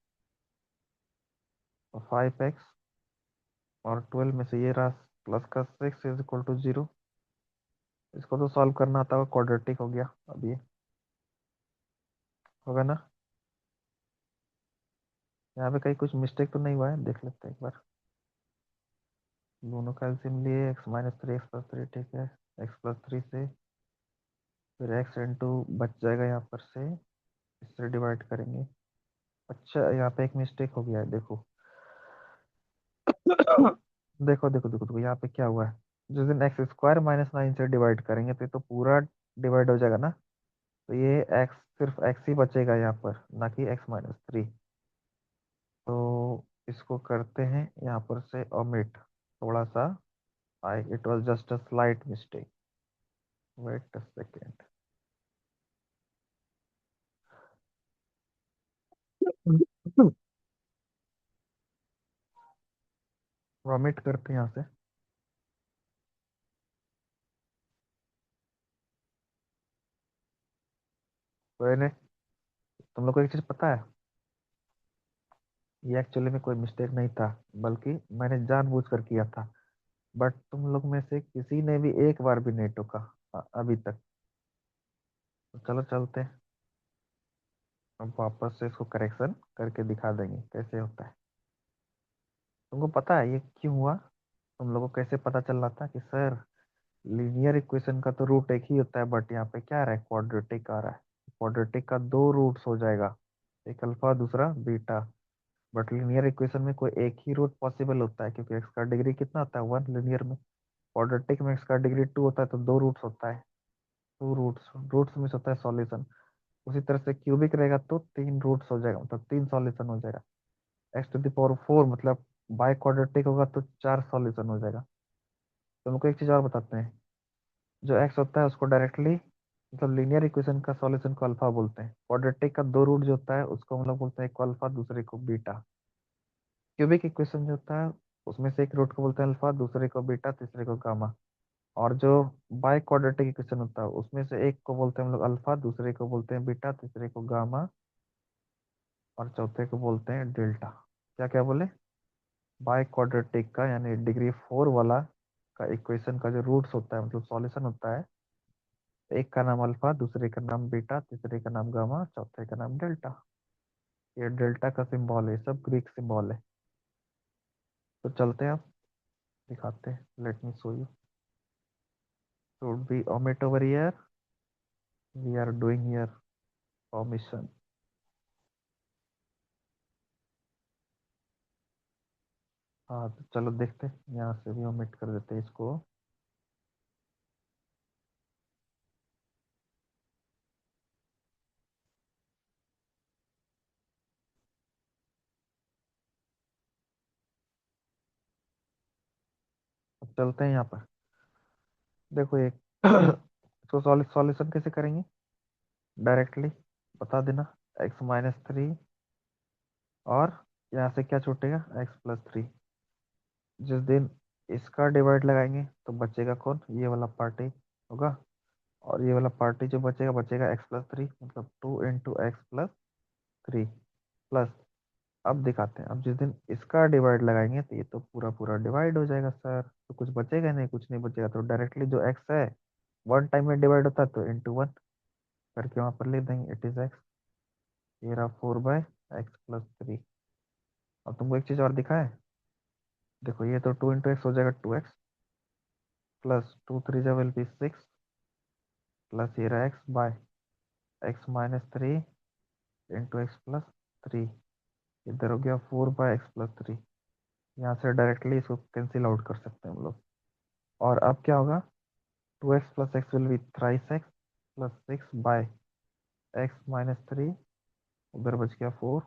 5x और 12 में से ये रहा प्लस का 6 इज इक्वल टू 0। इसको तो सॉल्व करना था, क्वाड्रेटिक हो गया अब ये, होगा ना। यहाँ पे कहीं कुछ मिस्टेक तो नहीं हुआ है, देख लेते हैं एक बार। दोनों का एलसीएम लिए एक्स माइनस 3 एक्स प्लस 3, ठीक है। एक्स प्लस 3 से फिर एक्स इंटू बच जाएगा यहाँ पर से, इससे डिवाइड करेंगे। अच्छा यहाँ पे एक मिस्टेक हो गया है, देखो। देखो देखो देखो देखो यहाँ पे क्या हुआ है। जिस दिन एक्स स्क्वायर माइनस 9 से डिवाइड करेंगे तो ये तो पूरा डिवाइड हो जाएगा ना। तो ये एक्स, सिर्फ एक्स ही बचेगा यहाँ पर, ना कि एक्स माइनस 3। तो इसको करते हैं यहाँ पर से ओमिट थोड़ा सा। I it was just a slight mistake, wait a second. Omit करते हैं यहाँ से। तो इन्हें, तुम लोग को एक चीज पता है, ये एक्चुअली में कोई मिस्टेक नहीं था, बल्कि मैंने जानबूझ कर किया था। बट तुम लोग में से किसी ने भी एक बार भी नहीं टोका अभी तक। तो चलो चलते हैं, अब वापस से इसको करेक्शन करके दिखा देंगे कैसे होता है। तुमको पता है ये क्यों हुआ? तुम लोगों को कैसे पता चल रहा था कि सर लीनियर इक्वेशन का तो रूट एक ही होता है, बट यहाँ पे क्या आ रहा है, क्वाड्रेटिक आ रहा है। क्वाड्रेटिक का दो रूट्स हो जाएगा, एक अल्फा दूसरा बीटा। बट लीनियर इक्वेशन में कोई एक ही रूट पॉसिबल होता है, क्योंकि एक्स का डिग्री कितना होता है, 1 लीनियर में। क्वाड्रेटिक में एक्स का डिग्री 2 होता है, तो दो रूट्स होता है। टू रूट्स, रूट्स में से होता है सॉल्यूशन। उसी तरह से क्यूबिक रहेगा तो 3 रूट्स हो जाएगा, मतलब 3 सॉल्यूशन हो जाएगा। एक्स टू द पावर 4 मतलब बाई क्वाड्रेटिक होगा तो 4 सॉल्यूशन हो जाएगा। तो हमको एक चीज और बताते हैं, जो एक्स होता है उसको डायरेक्टली, मतलब लीनियर इक्वेशन का सॉल्यूशन को अल्फा बोलते हैं। क्वाड्रेटिक का दो रूट जो होता है उसको हम लोग बोलते हैं, एक को अल्फा दूसरे को बीटा। क्यूबिक इक्वेशन जो होता है उसमें से एक रूट को बोलते हैं अल्फा, दूसरे को बीटा, तीसरे को गामा। और जो बाई क्वाड्रेटिक इक्वेशन होता है उसमें से एक को बोलते हैं हम लोग अल्फा, दूसरे को बोलते हैं बीटा, तीसरे को गामा, और चौथे को बोलते हैं डेल्टा। क्या क्या बोले? बाई क्वाड्रेटिक का यानी डिग्री 4 वाला का इक्वेशन का जो रूट्स होता है, मतलब सॉल्यूशन होता है, एक का नाम अल्फा, दूसरे का नाम बीटा, तीसरे का नाम गामा, चौथे का नाम डेल्टा। ये डेल्टा का सिंबल है, सब ग्रीक सिंबल है। तो चलते हैं, आप दिखाते हैं, let me show you. Should be omit over here, we are doing here omission। हाँ तो चलो देखते हैं, यहाँ से भी omit कर देते हैं इसको। अब चलते हैं यहाँ पर, देखो एक इसको सॉल्यूशन कैसे करेंगे, डायरेक्टली बता देना। एक्स माइनस 3 और यहाँ से क्या छूटेगा, एक्स प्लस 3। जिस दिन इसका डिवाइड लगाएंगे तो बचेगा कौन, ये वाला पार्टी होगा। और ये वाला पार्टी जो बचेगा, बचेगा एक्स प्लस 3, मतलब 2 इंटू एक्स प्लस 3 प्लस। अब दिखाते हैं, अब जिस दिन इसका डिवाइड लगाएंगे तो ये तो पूरा पूरा डिवाइड हो जाएगा सर, तो कुछ बचेगा नहीं, कुछ नहीं बचेगा। तो डायरेक्टली जो एक्स है वन टाइम में डिवाइड होता है, तो इंटू वन करके वहां पर लिख देंगे, इट इज एक्स। ये रहा 4/x+3। अब तुमको एक चीज और दिखा है, देखो ये तो 2 इंटू एक्स हो जाएगा 2x plus 2 3 will be 6 plus ये रहा x/(-3) इधर हो गया 4/(x+3)। यहाँ से डायरेक्टली इसको कैंसिल आउट कर सकते हैं हम लोग। और अब क्या होगा, 2x plus x will B thrice x plus 6 x minus 3, उधर बच गया 4।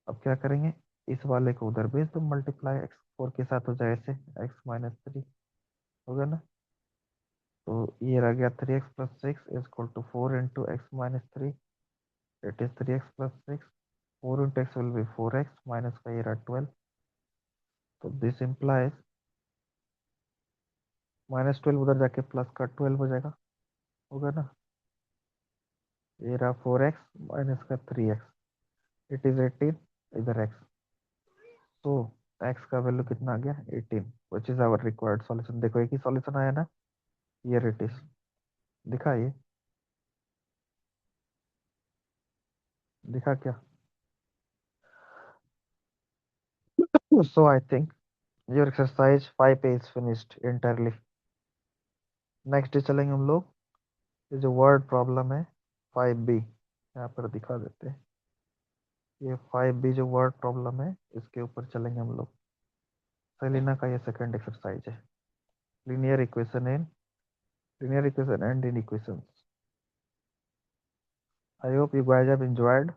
अब क्या करेंगे, इस वाले को उधर भेज दो, मल्टीप्लाई एक्स 4 के साथ हो जाए ऐसे, x माइनस 3 होगा ना। तो ये रह गया 3x plus 6 is equal to 4 into x minus 3, it is 3x plus 6, 4 into x will be 4x minus का ये रहा 12। तो दिस इम्प्लाइज माइनस 12 उधर जाके प्लस का 12 हो जाएगा, होगा ना। ये रहा 4x माइनस का 3x, इट इज 18, इधर x। तो x का वैल्यू कितना आ गया 18, which is our required solution. देखो एक ही सॉल्यूशन आया ना, ये इट इज, दिखा ये, दिखा क्या। So I think your exercise 5A is finished entirely. Next day चलेंगे हम लोग, ये जो वर्ड प्रॉब्लम है 5B, यहाँ पर दिखा देते हैं। ये 5B जो वर्ड प्रॉब्लम है, इसके ऊपर चलेंगे हम लोग। सेलिना का ये सेकंड एक्सरसाइज है, linear equation in linear equation and in equations. I hope you guys have enjoyed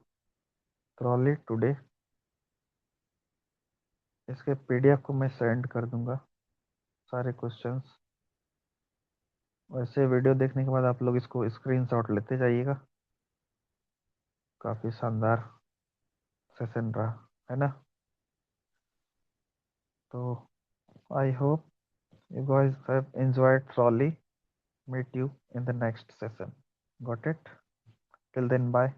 thoroughly today. इसके PDF को मैं सेंड कर दूंगा सारे क्वेश्चंस। वैसे वीडियो देखने के बाद आप लोग इसको स्क्रीनशॉट लेते जाइएगा। काफ़ी शानदार सेशन रहा है ना। तो I hope you guys have enjoyed thoroughly. Meet you in the next session. Got it? Till then, bye.